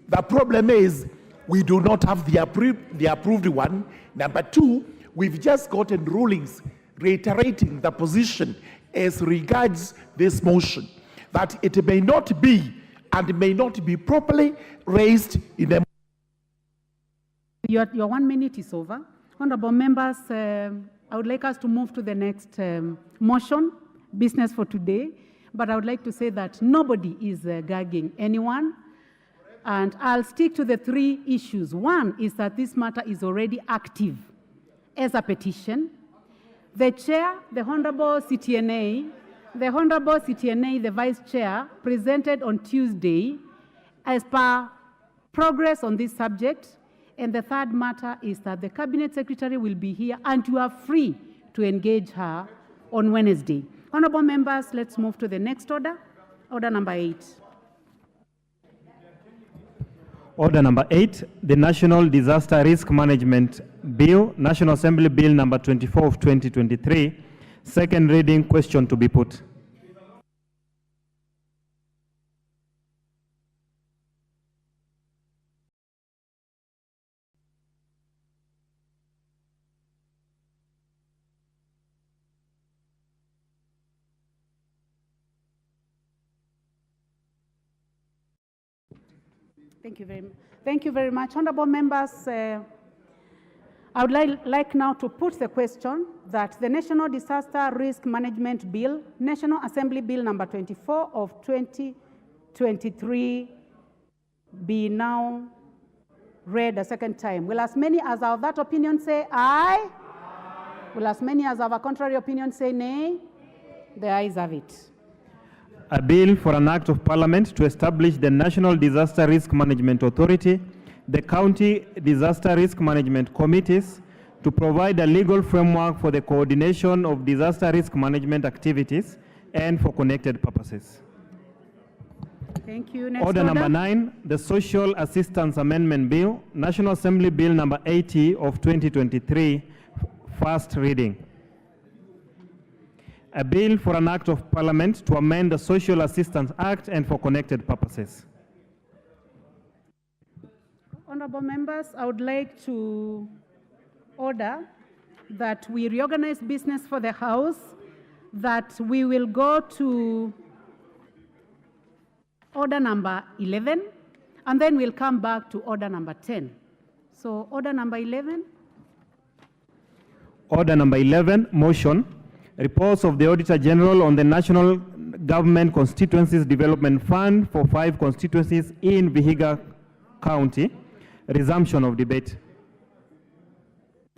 The problem is we do not have the approved one. Number two, we've just gotten rulings reiterating the position as regards this motion, that it may not be and may not be properly raised in a... Your 1 minute is over. Honorable members, I would like us to move to the next motion, business for today. But I would like to say that nobody is gagging anyone. And I'll stick to the 3 issues. One is that this matter is already active as a petition. The chair, the Honorable CTNA, the Vice Chair, presented on Tuesday as per progress on this subject. And the third matter is that the Cabinet Secretary will be here and you are free to engage her on Wednesday. Honorable members, let's move to the next order. Order number 8. Order number 8, the National Disaster Risk Management Bill, National Assembly Bill number 24 of 2023, second reading, question to be put. Thank you very much. Honorable members, I would like now to put the question that the National Disaster Risk Management Bill, National Assembly Bill number 24 of 2023 be now read a second time. Will as many as are of that opinion say aye? Will as many as have a contrary opinion say nay? The ayes have it. A bill for an act of parliament to establish the National Disaster Risk Management Authority, the county disaster risk management committees, to provide a legal framework for the coordination of disaster risk management activities and for connected purposes. Thank you. Next Order number 9, the Social Assistance Amendment Bill, National Assembly Bill number 80 of 2023, first reading. A bill for an act of parliament to amend the Social Assistance Act and for connected purposes. Honorable members, I would like to order that we reorganize business for the House, that we will go to order number 11, and then we'll come back to order number 10. So order number 11. Order number 11, motion. Reports of the Auditor General on the National Government Constituencies Development Fund for 5 constituencies in Vihiga County. Resumption of debate.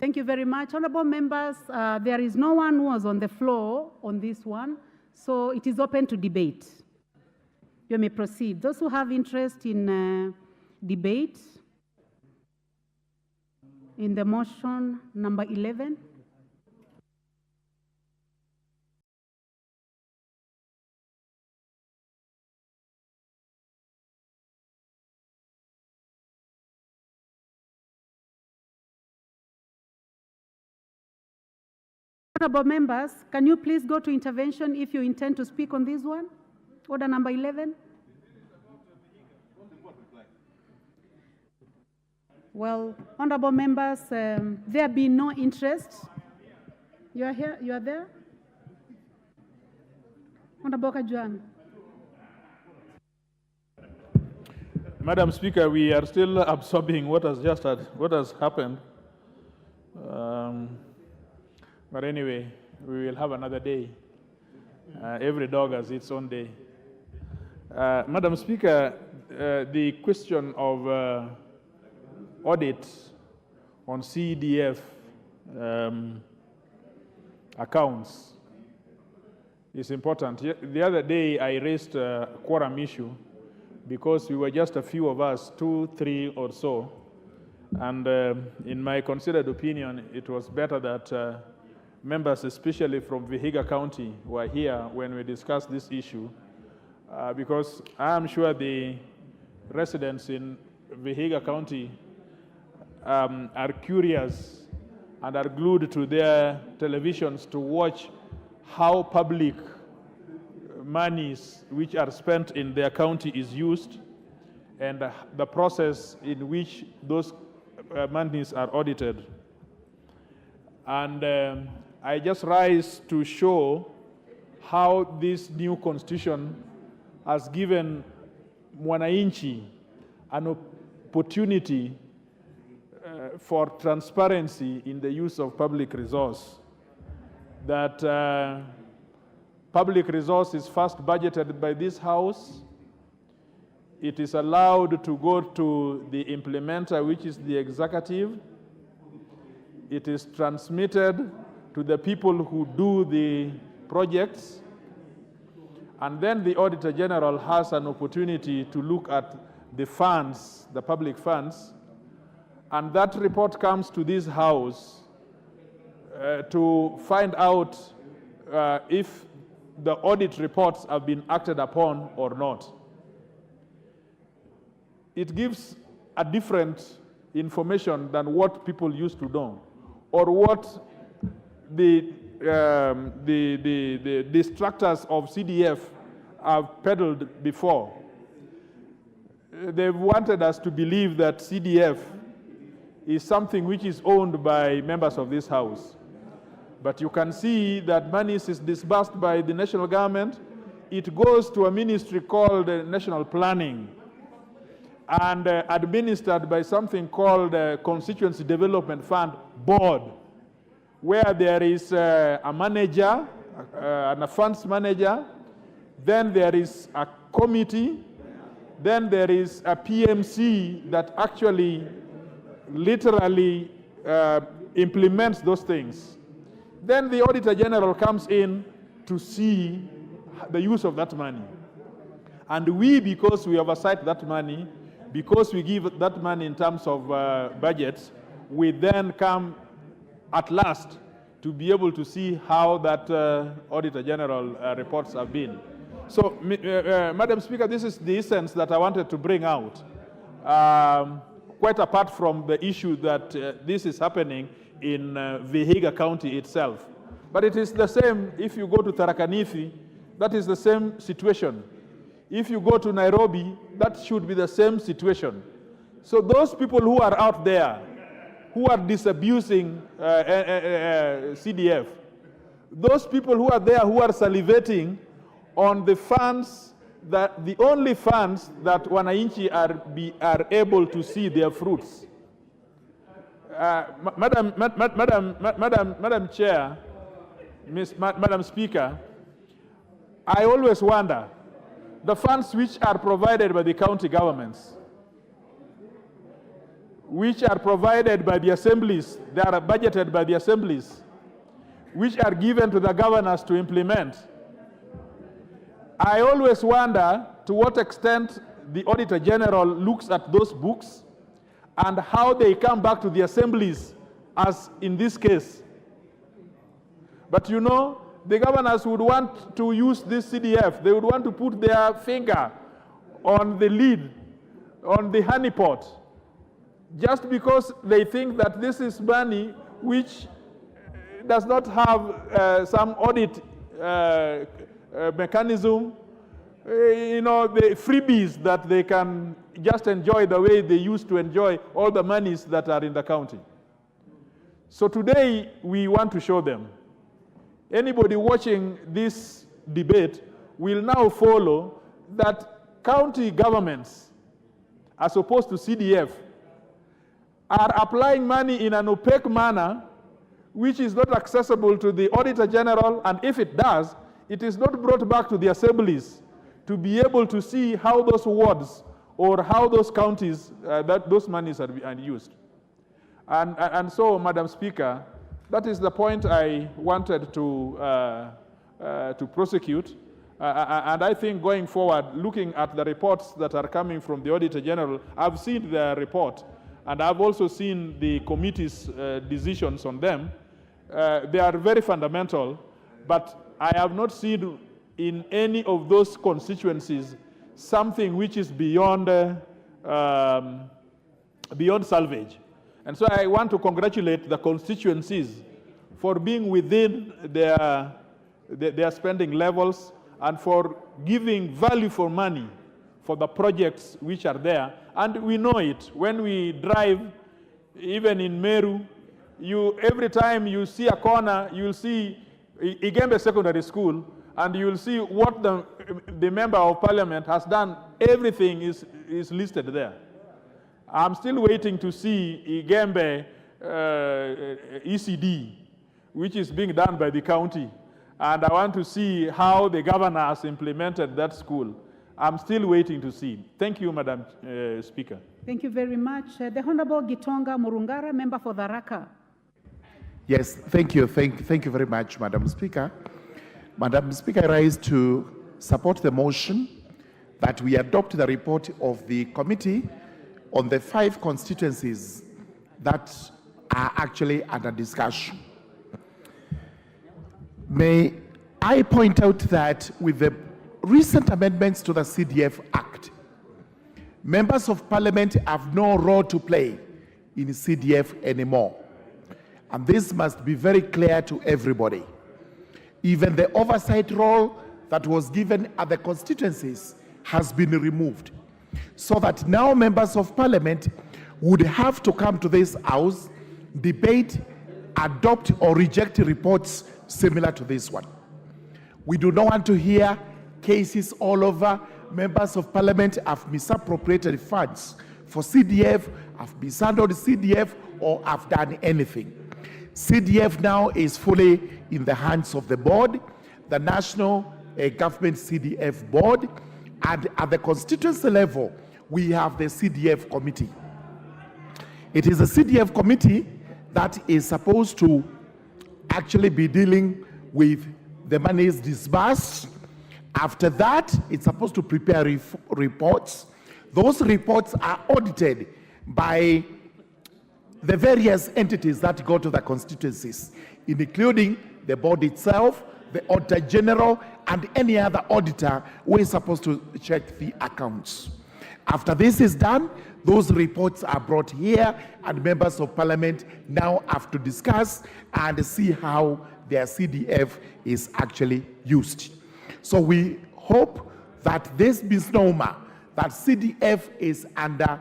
Thank you very much. Honorable members, there is no one who was on the floor on this one, so it is open to debate. You may proceed. Those who have interest in debate in the motion number 11. Honorable members, can you please go to intervention if you intend to speak on this one? Order number 11. Well, honorable members, there be no interest. You are here? You are there? Honorable Adjournment. Madam Speaker, we are still absorbing what has happened. But anyway, we will have another day. Every dog has its own day. Madam Speaker, the question of audit on CDF accounts is important. The other day, I raised a quorum issue because we were just a few of us, 2, 3 or so. And in my considered opinion, it was better that members, especially from Vihiga County, were here when we discussed this issue, because I am sure the residents in Vihiga County are curious and are glued to their televisions to watch how public monies which are spent in their county is used and the process in which those monies are audited. And I just rise to show how this new constitution has given Mwananchi an opportunity for transparency in the use of public resource. That public resource is first budgeted by this House. It is allowed to go to the implementer, which is the executive. It is transmitted to the people who do the projects, and then the Auditor General has an opportunity to look at the funds, the public funds, and that report comes to this House to find out if the audit reports have been acted upon or not. It gives a different information than what people used to know, or what the distractors of CDF have peddled before. They've wanted us to believe that CDF is something which is owned by members of this House. But you can see that money is disbursed by the national government. It goes to a ministry called National Planning and administered by something called Constituency Development Fund Board, where there is a manager and a funds manager, then there is a committee, then there is a PMC that actually literally implements those things. Then the Auditor General comes in to see the use of that money. And we, because we oversight that money, because we give that money in terms of budgets, we then come at last to be able to see how that Auditor General reports have been. So, Madam Speaker, this is the essence that I wanted to bring out. Quite apart from the issue that this is happening in Vihiga County itself. But it is the same if you go to Tharaka Nithi, that is the same situation. If you go to Nairobi, that should be the same situation. So those people who are out there, who are disabusing CDF, those people who are there who are salivating on the funds, that the only funds that Wananchi are able to see their fruits. Madam Chair, Madam Speaker, I always wonder, the funds which are provided by the county governments, which are provided by the assemblies, they are budgeted by the assemblies, which are given to the governors to implement. I always wonder to what extent the Auditor General looks at those books and how they come back to the assemblies, as in this case. But you know, the governors would want to use this CDF. They would want to put their finger on the lid, on the honeypot, just because they think that this is money which does not have some audit mechanism, you know, the freebies that they can just enjoy the way they used to enjoy all the monies that are in the county. So today, we want to show them. Anybody watching this debate will now follow that county governments, as opposed to CDF, are applying money in an opaque manner, which is not accessible to the Auditor General, and if it does, it is not brought back to the assemblies to be able to see how those wards or how those counties, that those monies are used. And so, Madam Speaker, that is the point I wanted to prosecute. And I think going forward, looking at the reports that are coming from the Auditor General, I've seen the report, and I've also seen the committee's decisions on them. They are very fundamental, but I have not seen in any of those constituencies something which is beyond salvage. And so I want to congratulate the constituencies for being within their spending levels and for giving value for money for the projects which are there. And we know it. When we drive, even in Meru, every time you see a corner, you'll see Igembe Secondary School, and you'll see what the Member of Parliament has done. Everything is listed there. I'm still waiting to see Igembe ECD, which is being done by the county. And I want to see how the governor has implemented that school. I'm still waiting to see. Thank you, Madam Speaker. Thank you very much. The Honorable Gitonga Murungara, member for Tharaka. Yes, thank you. Thank you very much, Madam Speaker. Madam Speaker, I rise to support the motion that we adopt the report of the committee on the 5 constituencies that are actually under discussion. May I point out that with the recent amendments to the CDF Act, members of parliament have no role to play in CDF anymore. And this must be very clear to everybody. Even the oversight role that was given at the constituencies has been removed, so that now members of parliament would have to come to this house, debate, adopt or reject reports similar to this one. We do not want to hear cases all over. Members of parliament have misappropriated funds for CDF, have mishandled CDF, or have done anything. CDF now is fully in the hands of the board, the National Government CDF Board, and at the constituency level, we have the CDF committee. It is a CDF committee that is supposed to actually be dealing with the monies disbursed. After that, it's supposed to prepare reports. Those reports are audited by the various entities that go to the constituencies, including the board itself, the Auditor General, and any other auditor who is supposed to check the accounts. After this is done, those reports are brought here, and members of parliament now have to discuss and see how their CDF is actually used. So we hope that this misnomer, that CDF is under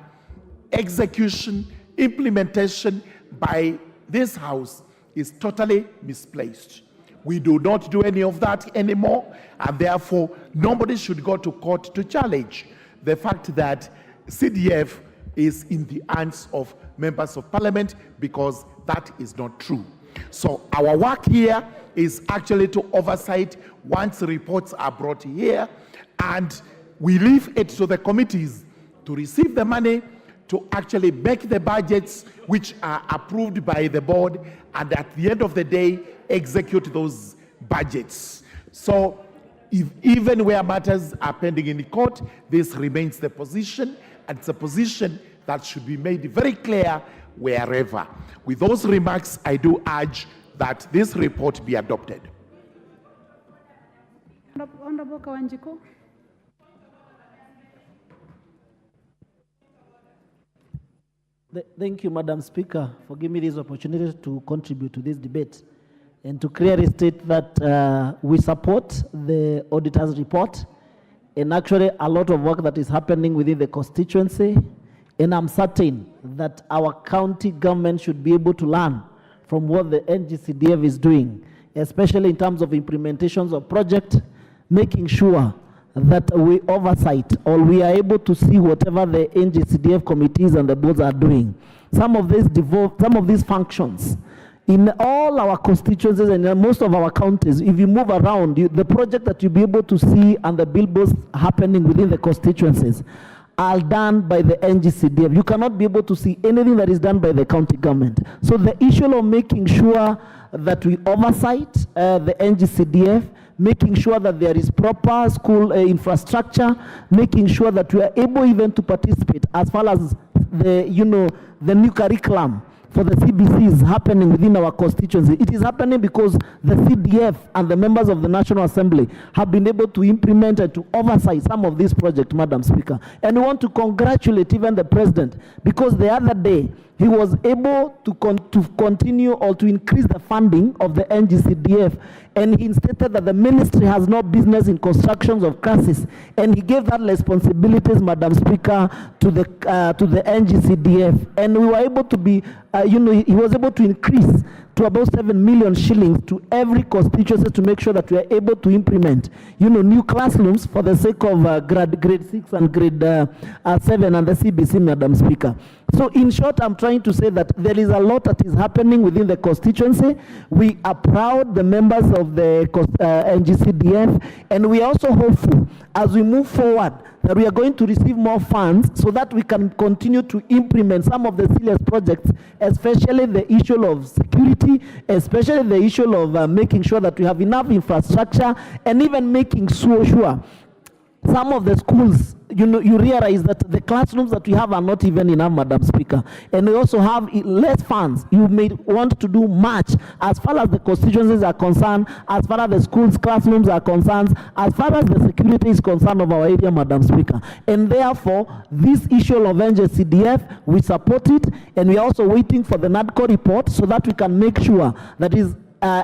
execution, implementation by this house, is totally misplaced. We do not do any of that anymore, and therefore nobody should go to court to challenge the fact that CDF is in the hands of members of parliament, because that is not true. So our work here is actually to oversight once reports are brought here, and we leave it to the committees to receive the money, to actually make the budgets which are approved by the board, and at the end of the day, execute those budgets. So if even where matters are pending in the court, this remains the position, and it's a position that should be made very clear wherever. With those remarks, I do urge that this report be adopted. Honorable Kawanjiko. Thank you, Madam Speaker, for giving me this opportunity to contribute to this debate and to clearly state that we support the auditor's report, and actually a lot of work that is happening within the constituency, and I'm certain that our county government should be able to learn from what the NGCDF is doing, especially in terms of implementations of projects, making sure that we oversight or we are able to see whatever the NGCDF committees and the boards are doing. Some of these functions in all our constituencies and in most of our counties, if you move around, the project that you'll be able to see and the billboards happening within the constituencies are done by the NGCDF. You cannot be able to see anything that is done by the county government. So the issue of making sure that we oversight the NGCDF, making sure that there is proper school infrastructure, making sure that we are able even to participate as far as the new curriculum for the CBC is happening within our constituency. It is happening because the CDF and the members of the National Assembly have been able to implement and to oversight some of these projects, Madam Speaker. And we want to congratulate even the President, because the other day he was able to continue or to increase the funding of the NGCDF, and he stated that the ministry has no business in constructions of crisis, and he gave that responsibilities, Madam Speaker, to the NGCDF, and we were able to be, he was able to increase to about 7 million shillings to every constituency to make sure that we are able to implement, new classrooms for the sake of grade 6 and grade 7 and the CBC, Madam Speaker. So in short, I'm trying trying to say that there is a lot that is happening within the constituency. We are proud, the members of the NGCDF, and we are also hopeful as we move forward that we are going to receive more funds so that we can continue to implement some of the serious projects, especially the issue of security, especially the issue of making sure that we have enough infrastructure, and even making sure some of the schools, you realize that the classrooms that we have are not even enough, Madam Speaker. And we also have less funds. You may want to do much as far as the constituencies are concerned, as far as the schools' classrooms are concerned, as far as the security is concerned of our area, Madam Speaker. And therefore, this issue of NGCDF, we support it, and we are also waiting for the NADCO report so that we can make sure that is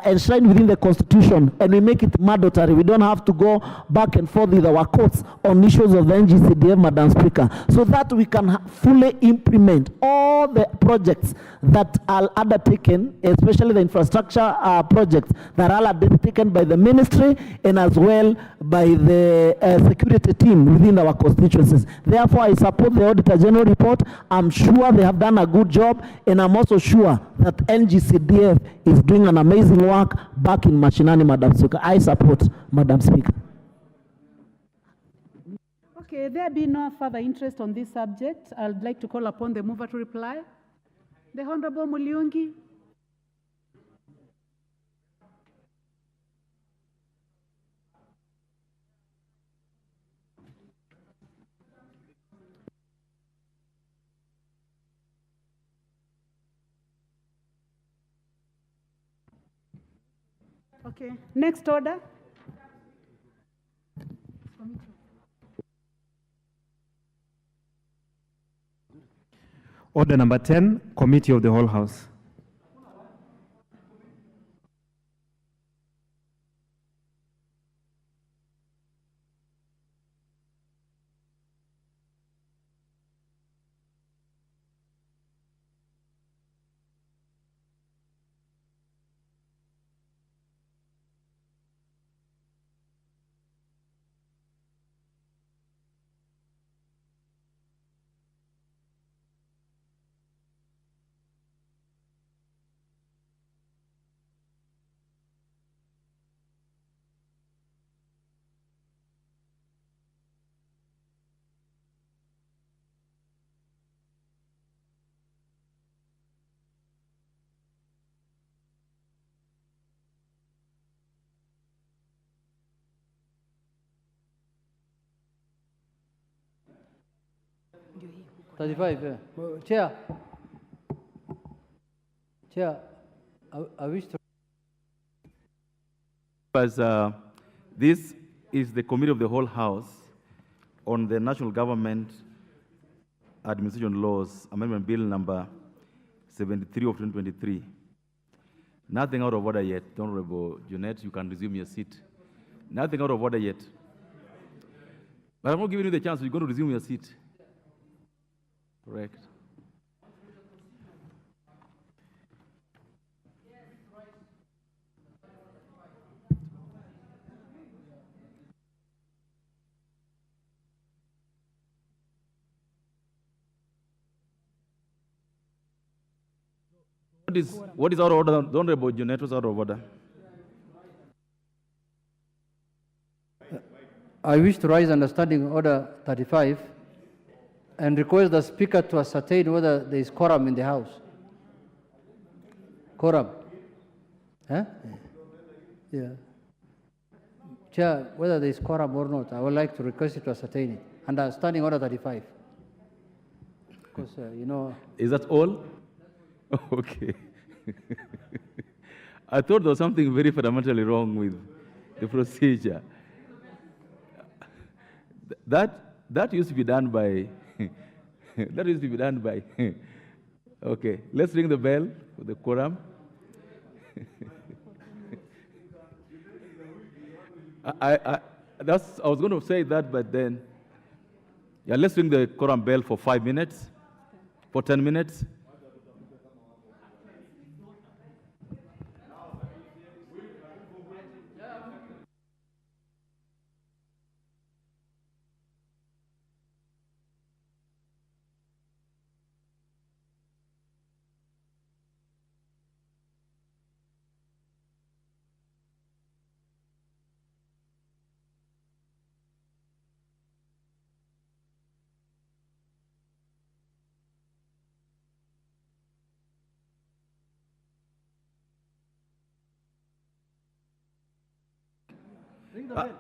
enshrined within the Constitution, and we make it mandatory. We don't have to go back and forth with our courts on issues of the NGCDF, Madam Speaker, so that we can fully implement all the projects that are undertaken, especially the infrastructure projects that are undertaken by the ministry and as well by the security team within our constituencies. Therefore, I support the Auditor General report. I'm sure they have done a good job, and I'm also sure that NGCDF is doing an amazing work back in Mashinani, Madam Speaker. I support, Madam Speaker. Okay, there be no further interest on this subject. I'd like to call upon the mover to reply. The Honorable Mulyungi. Okay, next order. Order number 10, Committee of the Whole House. Chair. Chair, I wish to. This is the Committee of the Whole House on the National Government Administration Laws, Amendment Bill number 73 of 2023. Nothing out of order yet. Honorable Jeanette, you can resume your seat. Nothing out of order yet. But I'm not giving you the chance. You're going to resume your seat. Correct. What is out of order? Don't worry about Jeanette. What's out of order? I wish to raise under Standing Order 35 and request the Speaker to ascertain whether there is quorum in the House. Quorum. Huh? Yeah. Chair, whether there is quorum or not, I would like to request you to ascertain it under Standing Order 35. Because, you know... Is that all? Okay. I thought there was something very fundamentally wrong with the procedure. That used to be done by... that used to be done by... Okay, let's ring the bell for the quorum. I was going to say that, but then... Yeah, let's ring the quorum bell for 5 minutes, for 10 minutes.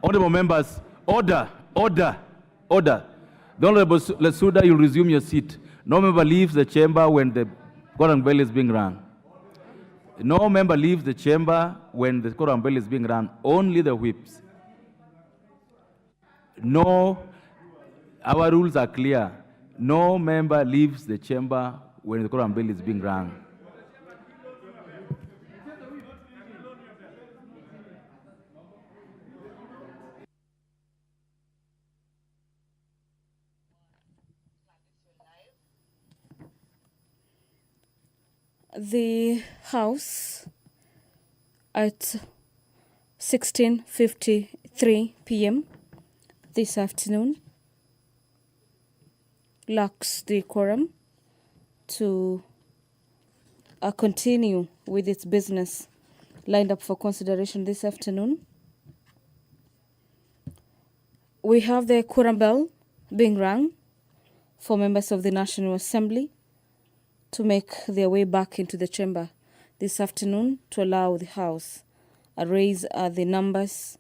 Honorable members, order. The Honorable Lesuda, you'll resume your seat. No member leaves the chamber when the quorum bell is being rung. No member leaves the chamber when the quorum bell is being rung. Only the whips. No, our rules are clear. No member leaves the chamber when the quorum bell is being rung. The House at 16:53 p.m. this afternoon lacks the quorum to continue with its business lined up for consideration this afternoon. We have the quorum bell being rung for members of the National Assembly to make their way back into the chamber this afternoon to allow the House raise the numbers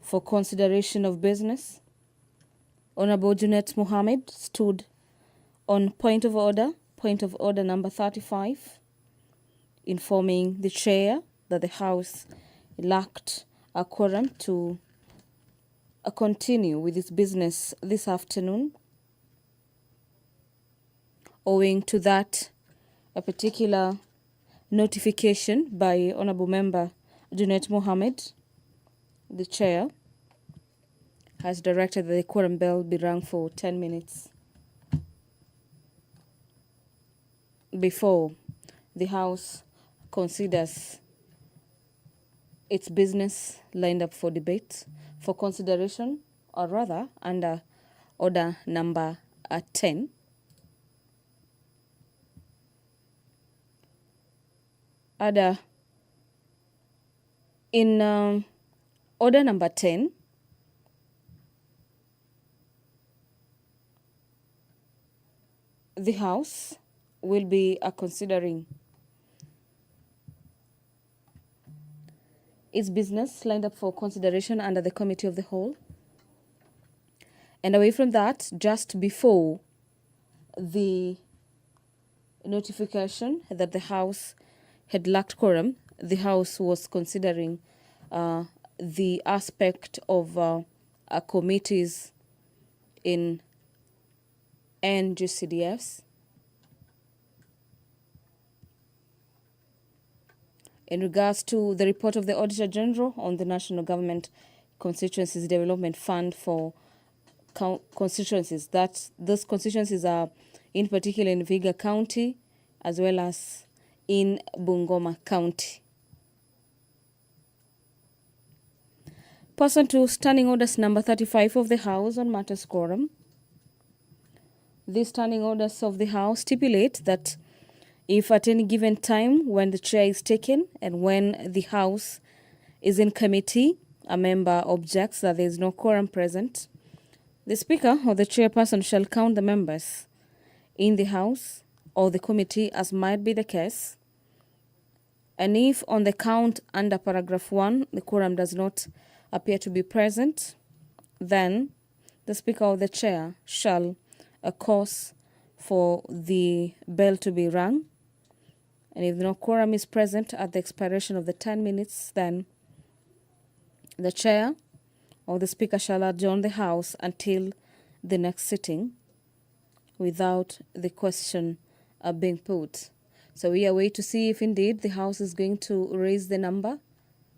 for consideration of business. Honorable Junet Mohammed stood on point of order number 35, informing the chair that the House lacked a quorum to continue with its business this afternoon. Owing to that, a particular notification by Honorable Member Junet Mohammed, the chair, has directed that the quorum bell be rung for 10 minutes before the House considers its business lined up for debate, for consideration, or rather under order number 10. In order number 10, the House will be considering its business lined up for consideration under the Committee of the Whole. And away from that, just before the notification that the House had lacked quorum, the House was considering the aspect of committees in NGCDFs. In regards to the report of the Auditor General on the National Government Constituencies Development Fund for constituencies, those constituencies are in particular in Vihiga County as well as in Bungoma County. Pursuant to Standing Orders number 35 of the House on matters quorum, these Standing Orders of the House stipulate that if at any given time when the chair is taken and when the House is in committee, a member objects that there is no quorum present, the Speaker or the chairperson shall count the members in the House or the committee as might be the case. And if on the count under paragraph 1, the quorum does not appear to be present, then the Speaker or the chair shall cause for the bell to be rung. And if no quorum is present at the expiration of the 10 minutes, then the chair or the Speaker shall adjourn the House until the next sitting without the question being put. So we are waiting to see if indeed the House is going to raise the number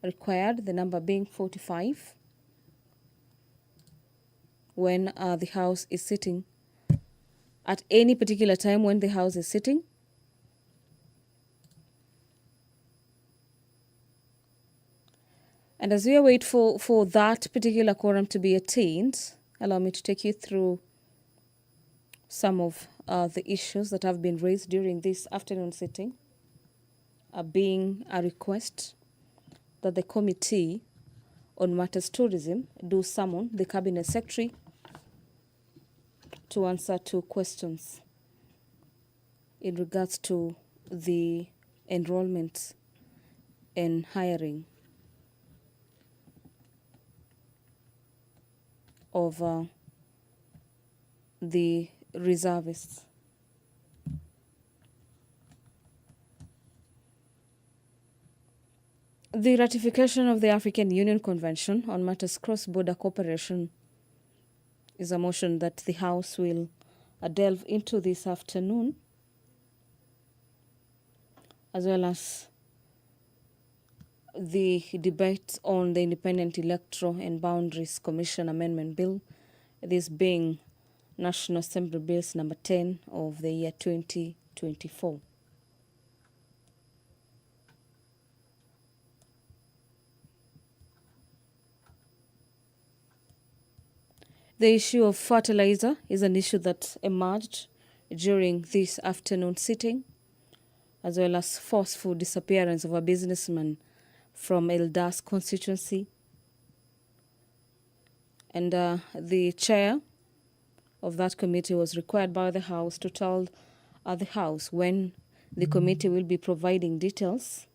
required, the number being 45, when the House is sitting. At any particular time when the House is sitting, and as we await for that particular quorum to be attained, allow me to take you through some of the issues that have been raised during this afternoon sitting, being a request that the Committee on Matters Tourism do summon the Cabinet Secretary to answer 2 questions in regards to the enrollment and hiring of the reservists. The ratification of the African Union Convention on Matters Cross-Border Cooperation is a motion that the House will delve into this afternoon, as well as the debate on the Independent Electoral and Boundaries Commission Amendment Bill, this being National Assembly Bills number 10 of the year 2024. The issue of fertilizer is an issue that emerged during this afternoon sitting, as well as forceful disappearance of a businessman from Eldas constituency. And the chair of that committee was required by the House to tell the House when the committee will be providing details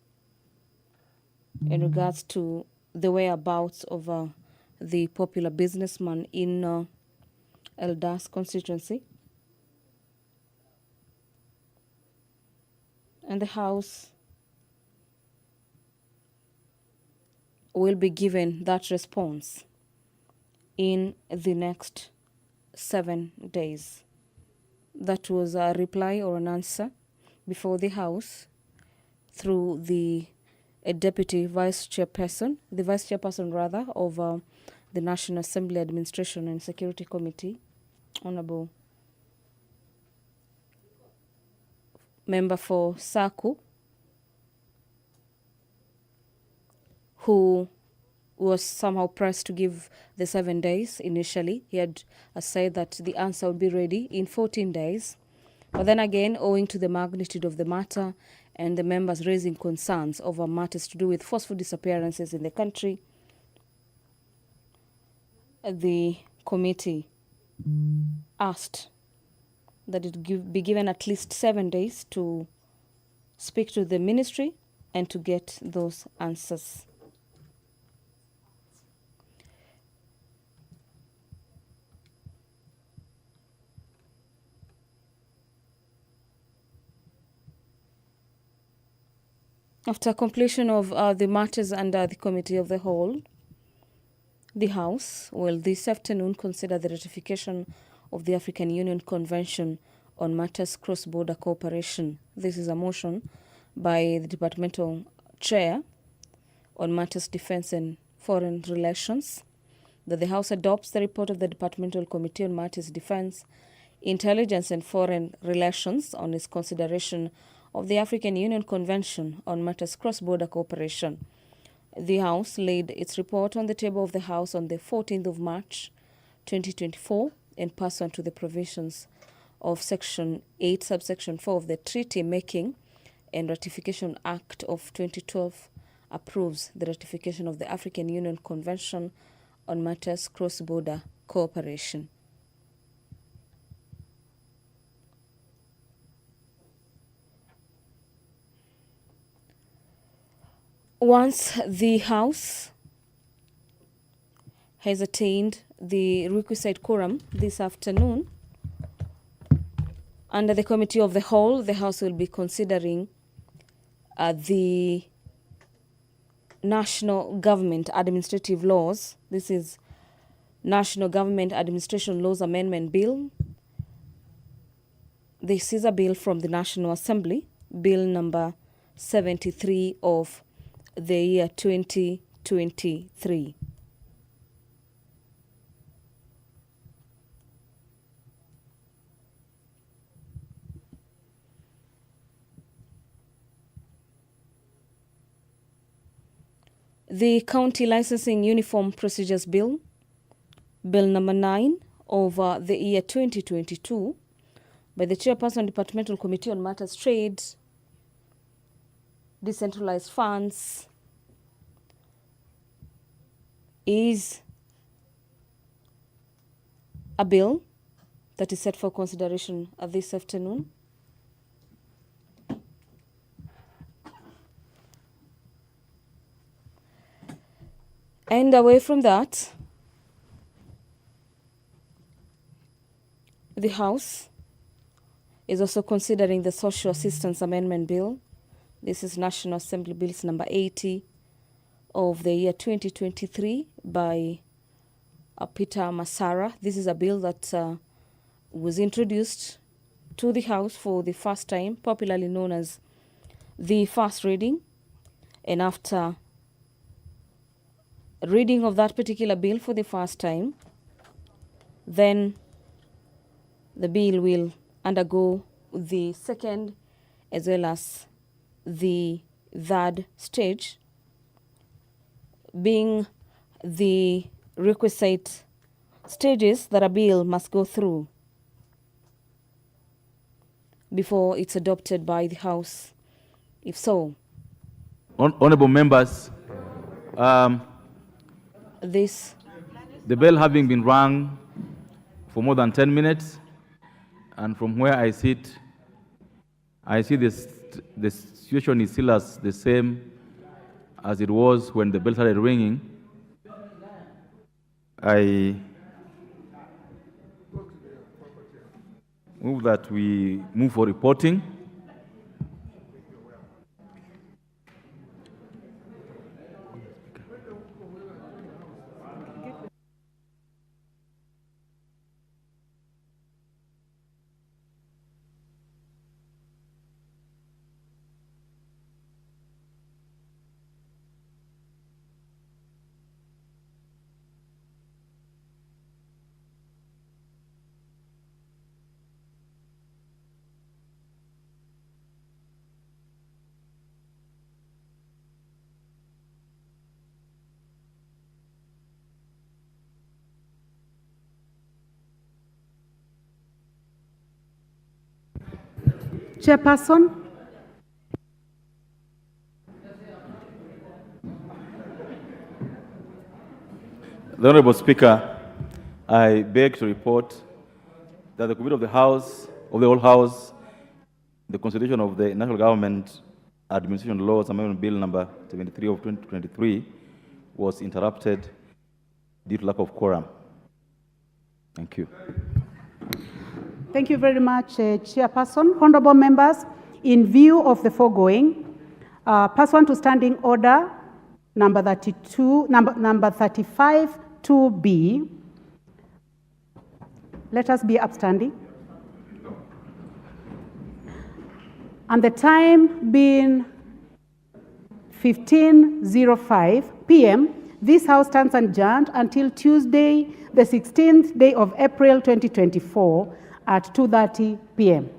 in regards to the whereabouts of the popular businessman in Eldas constituency. And the House will be given that response in the next 7 days. That was a reply or an answer before the House through the deputy vice chairperson, the vice chairperson rather, of the National Assembly Administration and Security Committee, Honorable Member for Saku, who was somehow pressed to give the 7 days initially. He had said that the answer would be ready in 14 days. But then again, owing to the magnitude of the matter and the members raising concerns over matters to do with forceful disappearances in the country, the committee asked that it be given at least 7 days to speak to the ministry and to get those answers. After completion of the matters under the Committee of the Whole, the House will this afternoon consider the ratification of the African Union Convention on Matters Cross-Border Cooperation. This is a motion by the Departmental Chair on Matters Defense and Foreign Relations, that the House adopts the report of the Departmental Committee on Matters Defense, Intelligence and Foreign Relations on its consideration of the African Union Convention on Matters Cross-Border Cooperation. The House laid its report on the table of the House on the 14th of March 2024 and pursuant to the provisions of Section 8, Subsection 4 of the Treaty Making and Ratification Act of 2012 approves the ratification of the African Union Convention on Matters Cross-Border Cooperation. Once the House has attained the requisite quorum this afternoon, under the Committee of the Whole, the House will be considering the National Government Administrative Laws. This is National Government Administration Laws Amendment Bill. This is a bill from the National Assembly, Bill number 73 of the year 2023. The County Licensing Uniform Procedures Bill, Bill number 9 of the year 2022, by the Chairperson Departmental Committee on Matters Trade, Decentralized Funds, is a bill that is set for consideration this afternoon. And away from that, the House is also considering the Social Assistance Amendment Bill. This is National Assembly Bills number 80 of the year 2023 by Peter Masara. This is a bill that was introduced to the House for the first time, popularly known as the first reading. And after reading of that particular bill for the first time, then the bill will undergo the second as well as the third stage, being the requisite stages that a bill must go through before it's adopted by the House. If so, Honorable members, the bell having been rung for more than 10 minutes, and from where I sit, I see the situation is still as the same as it was when the bell started ringing. I move that we move for reporting. Chairperson. The Honorable Speaker, I beg to report that the Committee of the House, of the whole House, the Constitution of the National Government Administration Laws Amendment Bill number 73 of 2023 was interrupted due to lack of quorum. Thank you. Thank you very much, Chairperson. Honorable members, in view of the foregoing, pursuant to Standing Order number 35 2B, let us be upstanding. And the time being 15:05 p.m., this House stands adjourned until Tuesday, the 16th day of April 2024 at 2:30 p.m.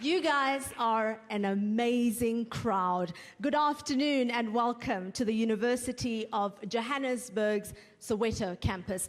You guys are an amazing crowd. Good afternoon and welcome to the University of Johannesburg's Soweto campus.